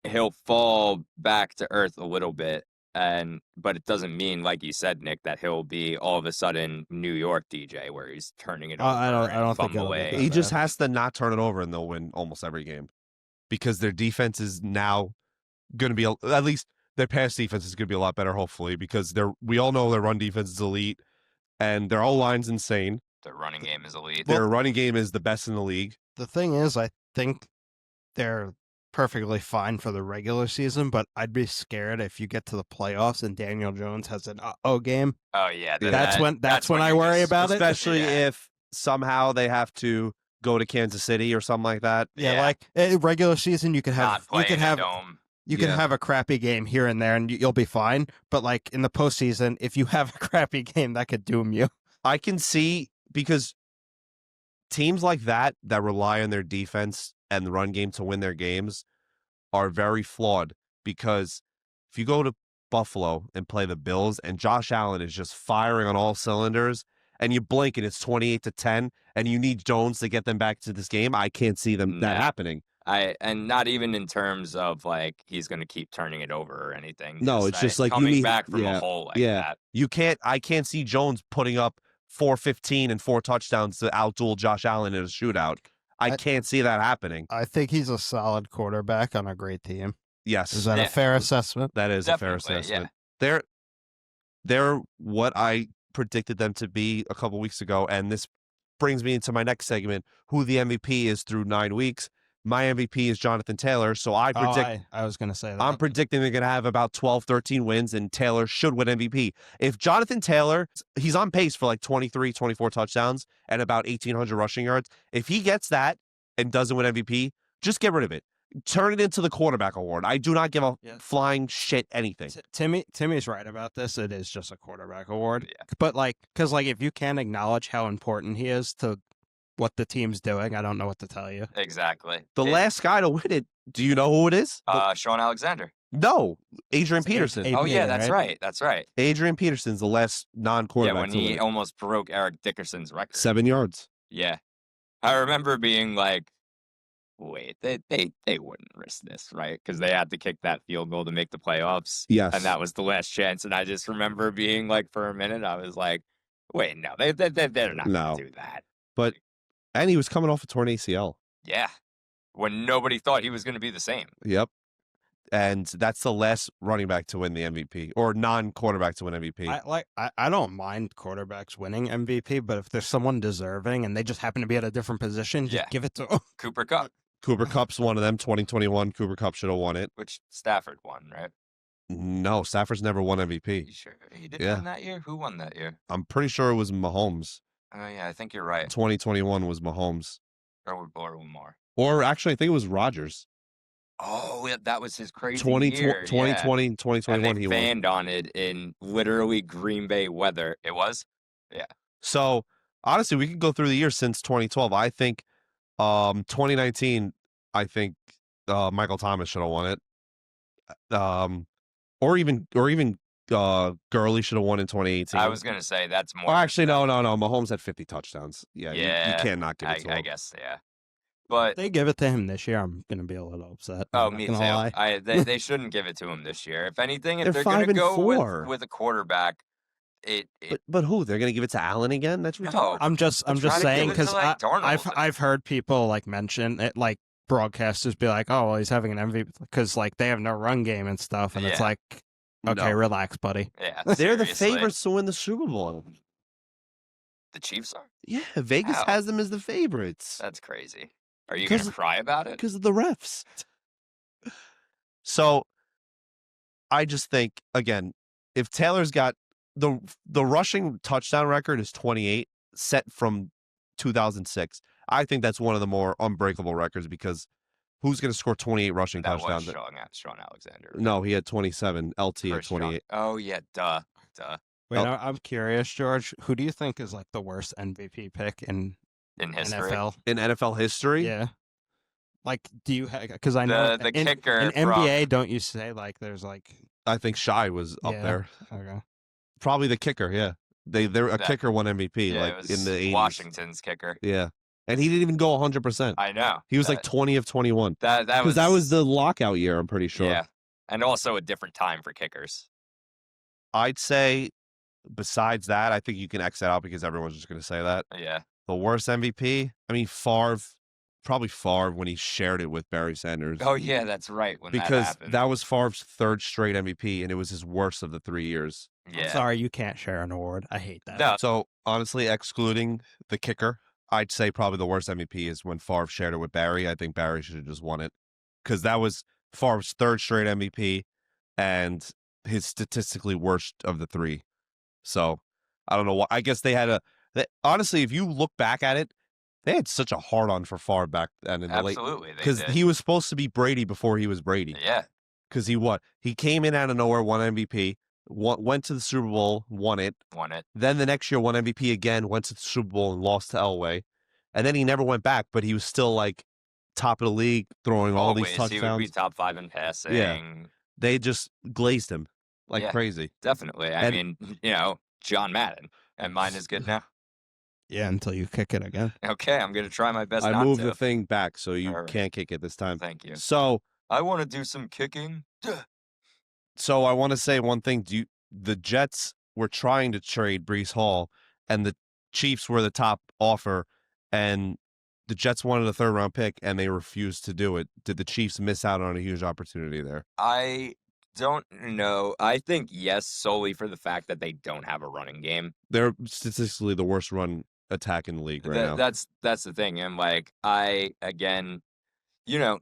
he'll fall back to earth a little bit, but it doesn't mean, like you said, Nick, that he'll be all of a sudden New York DJ where he's turning it over. I don't think fumble it'll be away. that He just bad. has to not turn it over and they'll win almost every game because their defense is now going to be, at least their pass defense is going to be a lot better, hopefully, because we all know their run defense is elite and their O-line's insane. Their running game is elite. Their running game is the best in the league. The thing is, I think they're perfectly fine for the regular season, but I'd be scared if you get to the playoffs and Daniel Jones has an game. Oh yeah, That's when I worry about it. Especially Yeah. if somehow they have to go to Kansas City or something like that. Yeah, Yeah. like regular season, you could Not have playing a dome. you can Yeah. have a crappy game here and there, and you'll be fine. But like in the postseason, if you have a crappy game, that could doom you. I can see because teams like that rely on their defense and the run game to win their games are very flawed because if you go to Buffalo and play the Bills and Josh Allen is just firing on all cylinders and you blink and it's 28-10 and you need Jones to get them back to this game, I can't see that Nah. happening. And not even in terms of like he's going to keep turning it over or anything. No, it's just like you coming need- back from yeah, a hole like yeah. that. I can't see Jones putting up 415 and 4 touchdowns to outduel Josh Allen in a shootout. I can't see that happening. I think he's a solid quarterback on a great team. Yes. Is that Yeah. a fair assessment? That is a fair Definitely, assessment. They're what I predicted them to be a couple weeks ago, and this brings me into my next segment, who the MVP is through 9 weeks. My MVP is Jonathan Taylor, so I predict I was going to say that. I'm predicting they're going to have about 12, 13 wins, and Taylor should win MVP. If Jonathan Taylor, he's on pace for like 23, 24 touchdowns and about 1,800 rushing yards. If he gets that and doesn't win MVP, just get rid of it. Turn it into the quarterback award. I do not give a flying shit anything. Timmy's right about this. It is just a quarterback award. Yeah. But because if you can't acknowledge how important he is to what the team's doing, I don't know what to tell you. Exactly. The last guy to win it, do you know who it is? Sean Alexander. No, Adrian Peterson. A- Oh yeah, AP, that's right. That's right. Adrian Peterson's the last Yeah, non-quarterback when to win he it. almost broke Eric Dickerson's record. 7 yards. Yeah. I remember being like, wait, they wouldn't risk this, right? Because they had to kick that field goal to make the playoffs. Yes. And that was the last chance. And I just remember being like, for a minute, I was like, wait, no, they're not No. going to do that. But, and he was coming off a torn ACL. Yeah. When nobody thought he was going to be the same. Yep. And that's the last running back to win the MVP or non-quarterback to win MVP. I don't mind quarterbacks winning MVP, but if there's someone deserving and they just happen to be at a different position, just give it to them. Cooper Kupp. Cooper Kupp's one of them. 2021, Cooper Kupp should have won it. Which Stafford won, right? No, Stafford's never won MVP. You sure he did win that year? Who won that year? I'm pretty sure it was Mahomes. Oh yeah, I think you're right. 2021 was Mahomes. Or more. Or actually, I think it was Rodgers. Oh, yeah, that was his crazy 2020, year. 2021, and they he won. fanned on it in literally Green Bay weather. It was? Yeah. So, honestly, we could go through the years since 2012. I think 2019, I think Michael Thomas should have won it. Or even Gurley should have won in 2018. I was going to say that's more. Oh, actually, no. Mahomes had 50 touchdowns. Yeah, you cannot give it to him. I guess, yeah. But if they give it to him this year, I'm going to be a little upset. Oh, me too. They shouldn't give it to him this year. If anything, if they're going to go with a quarterback, But who? They're going to give it to Allen again? That's ridiculous. I'm just saying because like I've heard people like mention it, like broadcasters be like, oh, well, he's having an MVP because like they have no run game and stuff, and it's like, okay, relax, buddy. Yeah, they're the favorites to win the Super Bowl. The Chiefs are? Yeah, Vegas has them as the favorites. That's crazy. Are you going to cry about it? Because of the refs. So, I just think, again, if Taylor's got the rushing touchdown record is 28, set from 2006. I think that's one of the more unbreakable records because who's going to score 28 rushing touchdowns? That was Sean Alexander. Right? No, he had 27. LT had 28. Oh, yeah, duh. Wait, I'm curious, George. Who do you think is like the worst MVP pick in history? NFL? In NFL history? Yeah. Like, do you have? Because I know the kicker in NBA, don't you say like there's like? I think Shai was up there. Okay. Probably the kicker. Yeah, they're kicker won MVP like in the 80s. Washington's kicker. Yeah, and he didn't even go 100%. I know. He was like 20 of 21. That was the lockout year. I'm pretty sure. Yeah, and also a different time for kickers. I'd say. Besides that, I think you can X that out because everyone's just going to say that. Yeah. The worst MVP? I mean, probably Favre when he shared it with Barry Sanders. Oh, yeah, that's right. Because that was Favre's third straight MVP, and it was his worst of the 3 years. Yeah. I'm sorry, you can't share an award. I hate that. No. So, honestly, excluding the kicker, I'd say probably the worst MVP is when Favre shared it with Barry. I think Barry should have just won it because that was Favre's third straight MVP and his statistically worst of the 3. So, I don't know why. I guess they had honestly, if you look back at it, they had such a hard-on for Favre back then in the late. Absolutely. Because he was supposed to be Brady before he was Brady. Yeah. Because he came in out of nowhere, won MVP, went to the Super Bowl, won it. Then the next year won MVP again, went to the Super Bowl and lost to Elway. And then he never went back, but he was still like top of the league, throwing all these touchdowns. He would be top 5 in passing. Yeah. They just glazed him. Like crazy. Definitely. I mean, John Madden. And mine is good now. Yeah, until you kick it again. Okay, I'm going to try my best not to. I moved the thing back so you can't kick it this time. Thank you. So. I want to do some kicking. So I want to say one thing. The Jets were trying to trade Breece Hall, and the Chiefs were the top offer, and the Jets wanted a third-round pick, and they refused to do it. Did the Chiefs miss out on a huge opportunity there? I don't know. I think yes, solely for the fact that they don't have a running game. They're statistically the worst run attack in the league right now. That's the thing. And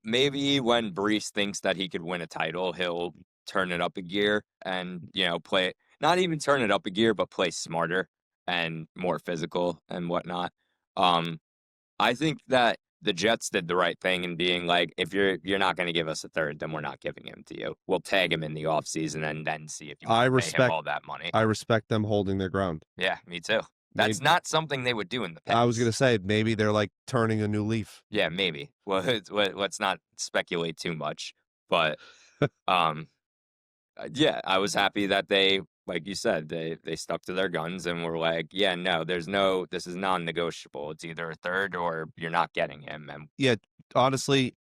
maybe when Breece thinks that he could win a title, he'll turn it up a gear and, play, not even turn it up a gear, but play smarter and more physical and whatnot. I think that the Jets did the right thing in being like, if you're not going to give us a third, then we're not giving him to you. We'll tag him in the offseason and then see if you want to pay him all that money. I respect them holding their ground. Yeah, me too. That's not something they would do in the past. I was going to say, maybe they're like turning a new leaf. Yeah, maybe. Well, let's not speculate too much. But, I was happy that they like you said, they stuck to their guns and were like, yeah, no, this is non-negotiable. It's either a third or you're not getting him. And Yeah, honestly,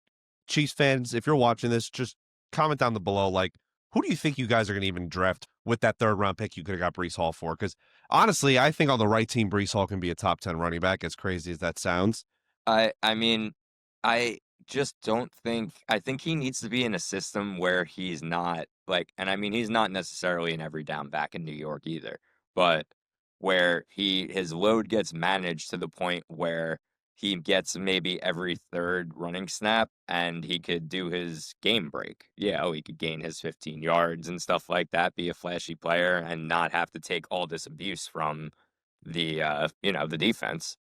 Chiefs fans, if you're watching this, just comment down below, like, who do you think you guys are going to even draft with that third round pick you could have got Breece Hall for? Because honestly, I think on the right team, Breece Hall can be a top 10 running back, as crazy as that sounds. I mean, I just don't think I think he needs to be in a system where he's not like, and I mean he's not necessarily an every down back in New York either, but where his load gets managed to the point where he gets maybe every third running snap and he could do his game break. Yeah, he could gain his 15 yards and stuff like that, be a flashy player and not have to take all this abuse from the the defense.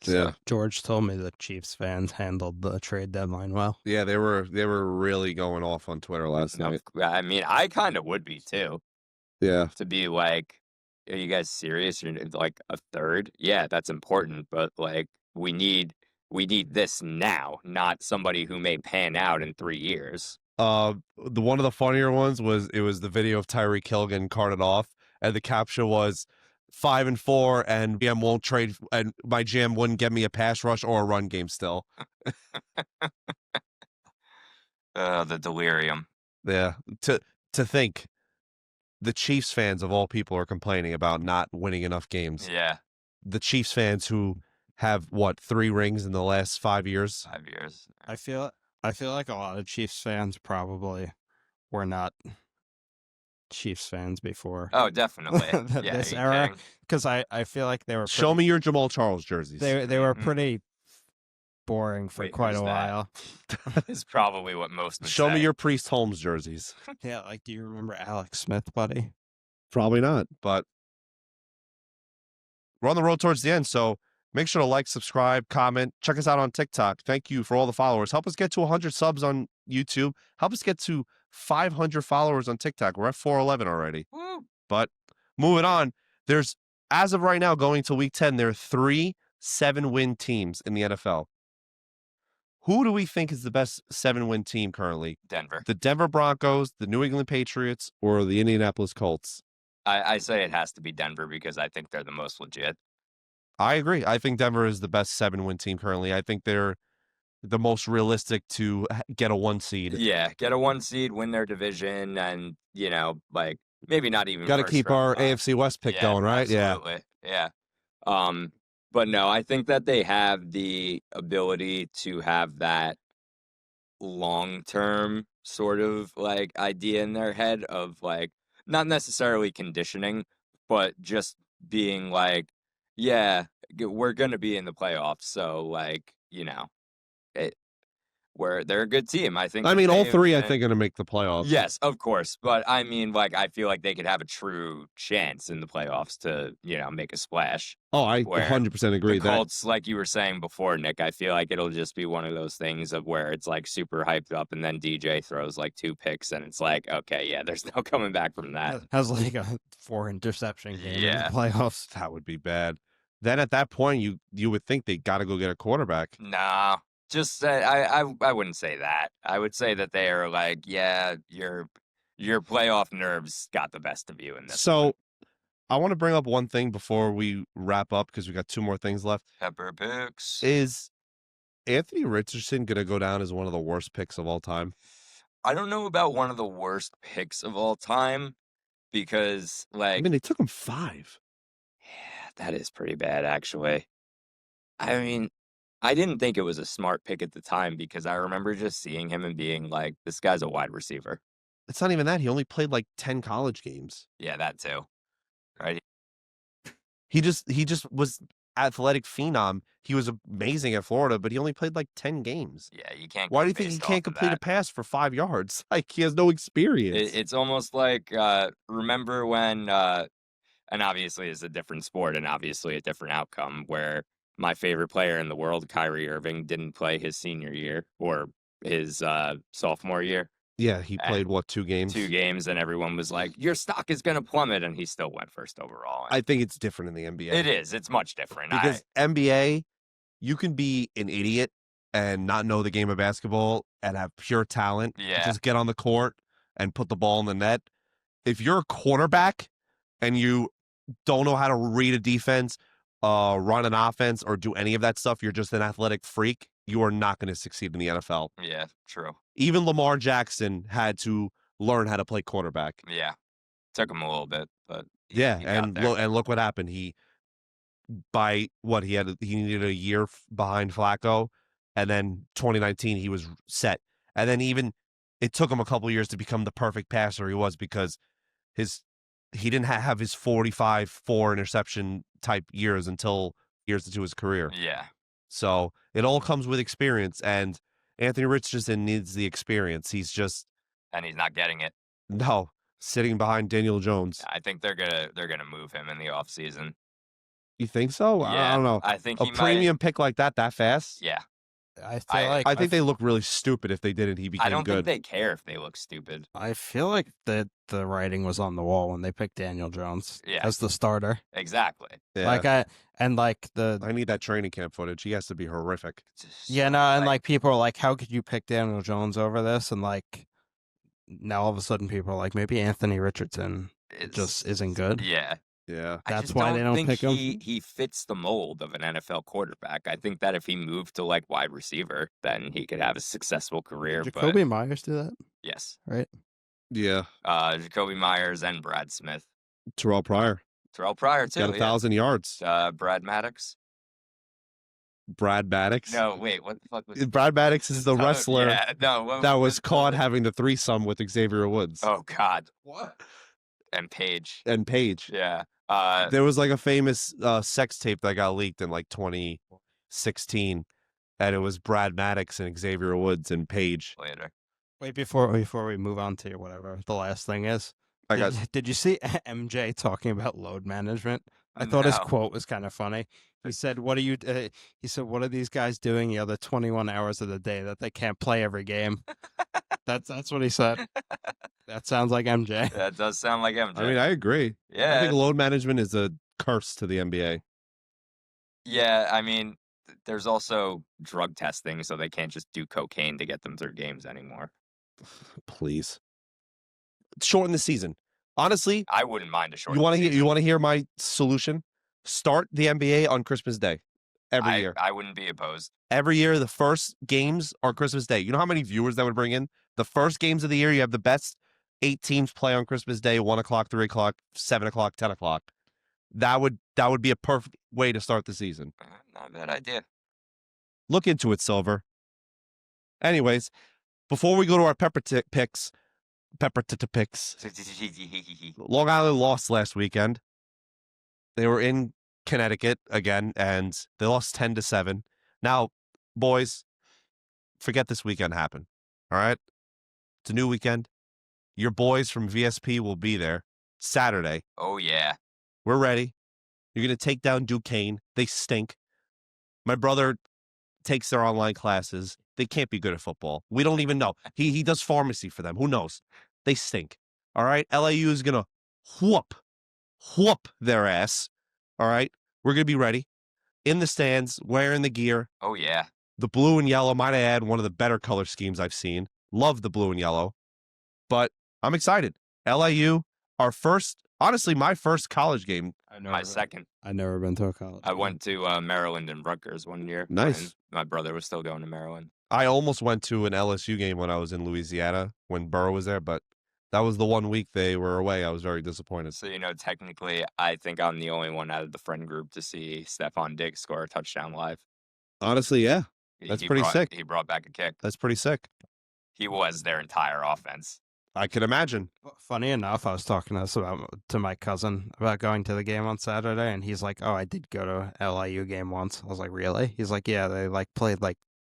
Yeah. George told me the Chiefs fans handled the trade deadline well. Yeah, they were really going off on Twitter last night. I mean, I kind of would be too. Yeah. To be like, are you guys serious? You're like a third? Yeah, that's important, but like we need this now, not somebody who may pan out in 3 years. The one of the funnier ones was the video of Tyreek Hill getting carted off, and the caption was 5-4, and GM won't trade, and my GM wouldn't get me a pass rush or a run game still. The delirium. Yeah, to think, the Chiefs fans of all people are complaining about not winning enough games. Yeah, The Chiefs fans who have 3 rings in the last 5 years. 5 years. I feel like a lot of Chiefs fans probably were not Chiefs fans before. Oh, definitely. Yeah, this era, because I feel like they were Show me your Jamal Charles jerseys. They were pretty boring for quite a while. Is probably what most would Show say. me your Priest Holmes jerseys. Yeah, like, do you remember Alex Smith, buddy? Probably not, but we're on the road towards the end, so make sure to like, subscribe, comment, check us out on TikTok. Thank you for all the followers. Help us get to 100 subs on YouTube. Help us get to 500 followers on TikTok. We're at 411 already. Woo. But moving on, there's, as of right now, going to week 10, there are 3 7-win teams in the NFL. Who do we think is the best 7-win team currently? Denver. The Denver Broncos, the New England Patriots, or the Indianapolis Colts? I say it has to be Denver because I think they're the most legit. I agree. I think Denver is the best 7-win team currently. I think they're the most realistic to get a 1 seed. Yeah, get a 1 seed, win their division, and, like, maybe not even Got to keep our AFC West pick going, right? Absolutely. Yeah. But no, I think that they have the ability to have that long-term sort of, like, idea in their head of, like, not necessarily conditioning, but just being like, yeah, we're going to be in the playoffs. So, like, they're a good team. I think. I mean, all 3, I think, are going to make the playoffs. Yes, of course. But I mean, like, I feel like they could have a true chance in the playoffs to, make a splash. Oh, I 100% agree. The Colts, like you were saying before, Nick, I feel like it'll just be one of those things of where it's like super hyped up and then DJ throws like 2 picks and it's like, okay, yeah, there's no coming back from that. Has like a 4 interception game in the playoffs. That would be bad. Then at that point, you would think they got to go get a quarterback. Nah. Just I wouldn't say that. I would say that they are like, yeah, your playoff nerves got the best of you in this. So, I want to bring up one thing before we wrap up because we got 2 more things left. Pepper picks. Is Anthony Richardson going to go down as one of the worst picks of all time? I don't know about one of the worst picks of all time because, like, I mean, they took him 5. Yeah, that is pretty bad, actually. I mean, I didn't think it was a smart pick at the time because I remember just seeing him and being like, this guy's a wide receiver. It's not even that. He only played like 10 college games. Yeah, that too. Right? He just was athletic phenom. He was amazing at Florida, but he only played like 10 games. Yeah, you can't. Why do you think he can't complete a pass for 5 yards? Like, he has no experience. It's almost like, remember when, and obviously it's a different sport and obviously a different outcome, where my favorite player in the world, Kyrie Irving, didn't play his senior year or his sophomore year. Yeah, he played, 2 games? 2 games, and everyone was like, your stock is going to plummet, and he still went first overall. I think it's different in the NBA. It is. It's much different. Because NBA, you can be an idiot and not know the game of basketball and have pure talent. Yeah. Just get on the court and put the ball in the net. if you're a quarterback and you don't know how to read a defense, run an offense, or do any of that stuff, you're just an athletic freak, you are not going to succeed in the NFL. Yeah, true. Even Lamar Jackson had to learn how to play quarterback. Yeah. Took him a little bit, but he Yeah, got and there. look what happened. He needed a year behind Flacco, and then 2019 he was set. And then even it took him a couple years to become the perfect passer he was, because he didn't have his 4 interception type years until years into his career. Yeah. So it all comes with experience, and Anthony Richardson needs the experience. And he's not getting it. No, sitting behind Daniel Jones. I think they're gonna move him in the offseason. You think so? Yeah, I don't know. I think A he premium pick like that fast? Yeah. I feel like I think they look really stupid if they didn't. He became I don't good. think they care if they look stupid. I feel like the writing was on the wall when they picked Daniel Jones Yeah. as the starter. Exactly. Yeah. I need that training camp footage. He has to be horrific. Yeah, no, and like people are like, how could you pick Daniel Jones over this? And like now all of a sudden people are like, maybe Anthony Richardson just isn't good. Yeah. Yeah. That's why they don't think pick him? He fits the mold of an NFL quarterback. I think that if he moved to like wide receiver, then he could have a successful career. Jacoby but Myers do that, yes. right? Yeah. Jacoby Myers and Brad Smith. Terrell Pryor. Terrell Pryor too. Got 1,000 yards. Brad Maddox. Brad Maddox. No, wait, what the fuck was Brad Maddox is the wrestler yeah, no, that was caught having the threesome with Xavier Woods. Oh God. What? And Paige. Yeah. Yeah. There was like a famous sex tape that got leaked in like 2016, and it was Brad Maddox and Xavier Woods and Paige. Later. Wait, before we move on to whatever the last thing is, did you see MJ talking about load management? I thought his quote was kind of funny. He said, "What are you?" He said, "What are these guys doing the other 21 hours of the day that they can't play every game?" That's what he said. That sounds like MJ. That does sound like MJ. I mean, I agree. Yeah. I think load management is a curse to the NBA. Yeah, I mean, there's also drug testing, so they can't just do cocaine to get them through games anymore. Please. Shorten the season. Honestly, I wouldn't mind a short. you want to hear my solution? Start the NBA on Christmas Day every year. I wouldn't be opposed. Every year, the first games are Christmas Day. You know how many viewers that would bring in? The first games of the year, you have the best 8 teams play on Christmas Day, 1 o'clock, 3 o'clock, 7 o'clock, 10 o'clock. That would be a perfect way to start the season. Not a bad idea. Look into it, Silver. Anyways, before we go to our picks, Long Island lost last weekend. They were in Connecticut again, and they lost 10-7. Now, boys, forget this weekend happened. All right? It's a new weekend. Your boys from VSP will be there Saturday. Oh, yeah. We're ready. You're going to take down Duquesne. They stink. My brother takes their online classes. They can't be good at football. We don't even know. He does pharmacy for them. Who knows? They stink. All right? LAU is going to whoop their ass. All right? We're going to be ready. In the stands, wearing the gear. Oh, yeah. The blue and yellow, might I add, one of the better color schemes I've seen. Love the blue and yellow. But I'm excited. LAU, honestly, my first college game. My second. I've never been to a college. I went to Maryland and Rutgers one year. Nice. My brother was still going to Maryland. I almost went to an LSU game when I was in Louisiana when Burrow was there, but that was the 1 week they were away. I was very disappointed. So, technically, I think I'm the only one out of the friend group to see Stephon Diggs score a touchdown live. Honestly, yeah. That's pretty sick. He brought back a kick. That's pretty sick. He was their entire offense. I can imagine. Funny enough, I was talking to my cousin about going to the game on Saturday, and he's like, "Oh, I did go to a LIU game once." I was like, "Really?" He's like, "Yeah, they played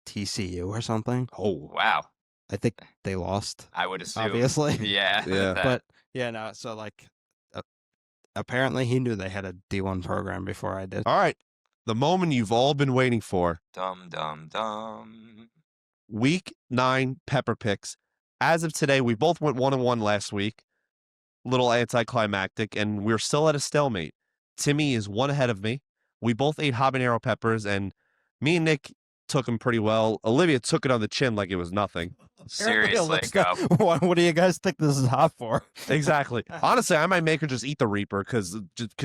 TCU or something." Oh, wow. I think they lost. I would assume. Obviously. Yeah. Yeah. But yeah, no. So apparently he knew they had a D1 program before I did. All right. The moment you've all been waiting for. Dum, dum, dum. Week 9 Pepper Picks. As of today, we both went 1-1 last week. Little anticlimactic, and we're still at a stalemate. Timmy is 1 ahead of me. We both ate habanero peppers, and me and Nick took him pretty well. Olivia took it on the chin like it was nothing. Seriously, go. What do you guys think this is hot for? Exactly. Honestly, I might make her just eat the Reaper because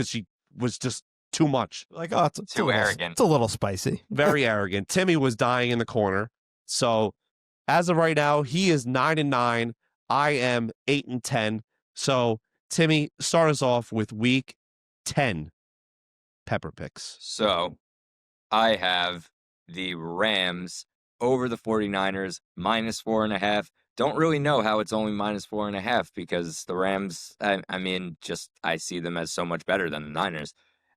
she was just too much. Like, oh, it's Too arrogant. It's a little spicy. Very arrogant. Timmy was dying in the corner. So as of right now, he is 9-9. I am 8-10. So Timmy, start us off with week 10 pepper picks. So I have the Rams over the 49ers -4.5. Don't really know how it's only -4.5 because the Rams, I mean, just I see them as so much better than the Niners.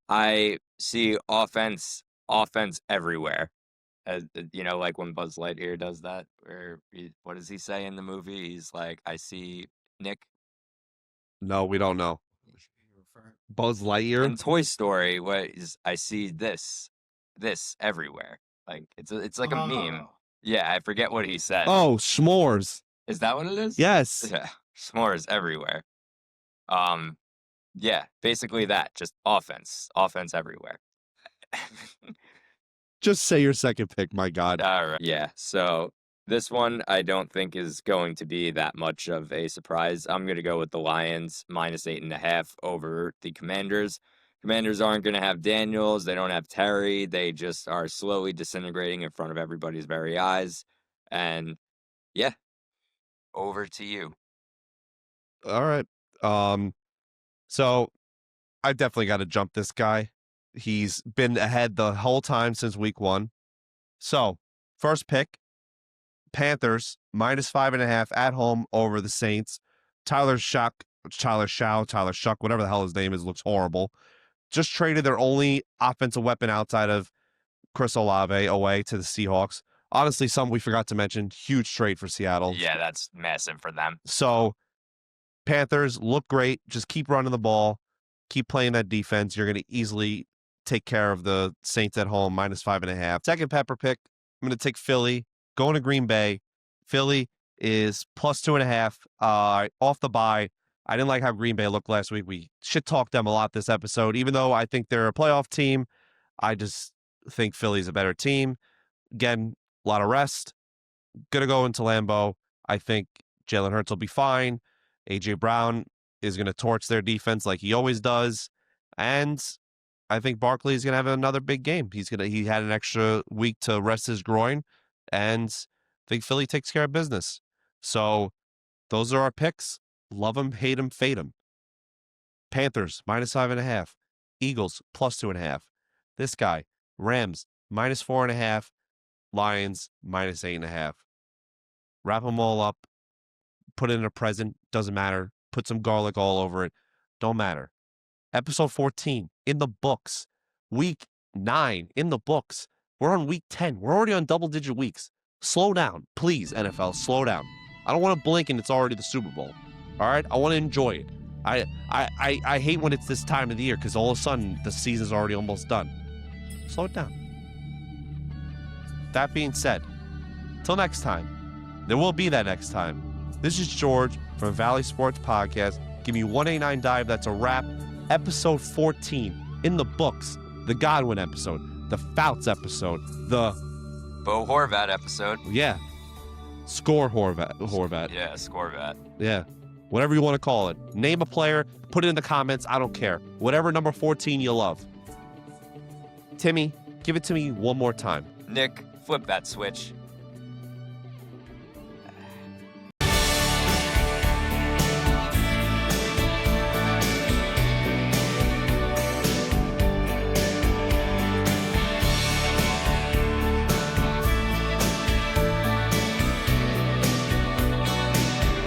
I see offense everywhere. You know, like when Buzz Lightyear does that, where what does he say in the movie? He's like, I see Nick. No, we don't know. Buzz Lightyear? In Toy Story, I see this everywhere. Like it's like a meme. Yeah, I forget what he said. Oh, s'mores. Is that what it is? Yes. Yeah, s'mores everywhere. Yeah, basically that. Just offense everywhere. Just say your second pick, my God. All right. Yeah. So this one I don't think is going to be that much of a surprise. I'm going to go with the Lions -8.5 over the Commanders. Commanders aren't going to have Daniels. They don't have Terry. They just are slowly disintegrating in front of everybody's very eyes. And yeah, over to you. All right. So I definitely got to jump this guy. He's been ahead the whole time since week 1. So first pick, Panthers -5.5 at home over the Saints. Tyler Shuck, whatever the hell his name is, looks horrible. Just traded their only offensive weapon outside of Chris Olave away to the Seahawks. Honestly, something we forgot to mention, huge trade for Seattle. Yeah, that's massive for them. So Panthers look great. Just keep running the ball. Keep playing that defense. You're going to easily take care of the Saints at home, -5.5. Second pepper pick, I'm going to take Philly, going to Green Bay. Philly is +2.5 off the bye. I didn't like how Green Bay looked last week. We shit-talked them a lot this episode. Even though I think they're a playoff team, I just think Philly's a better team. Again, a lot of rest. Going to go into Lambeau. I think Jalen Hurts will be fine. A.J. Brown is going to torch their defense like he always does. And I think Barkley is going to have another big game. He had an extra week to rest his groin. And I think Philly takes care of business. So those are our picks. Love them, hate them, fade them. Panthers, -5.5. Eagles, +2.5. This guy, Rams, -4.5. Lions, -8.5. Wrap them all up. Put it in a present. Doesn't matter. Put some garlic all over it. Don't matter. Episode 14, in the books. Week 9, in the books. We're on week 10. We're already on double-digit weeks. Slow down. Please, NFL, slow down. I don't want to blink and it's already the Super Bowl. All right? I want to enjoy it. I hate when it's this time of the year because all of a sudden the season's already almost done. Slow it down. That being said, till next time, there will be that next time. This is George from Valley Sports Podcast. Give me 189 dive. That's a wrap. Episode 14 in the books. The Godwin episode. The Fouts episode. The Bo Horvat episode. Yeah. Score Horvat. Yeah, Scorevat. Yeah. Whatever you want to call it. Name a player. Put it in the comments. I don't care. Whatever number 14 you love. Timmy, give it to me one more time. Nick, flip that switch.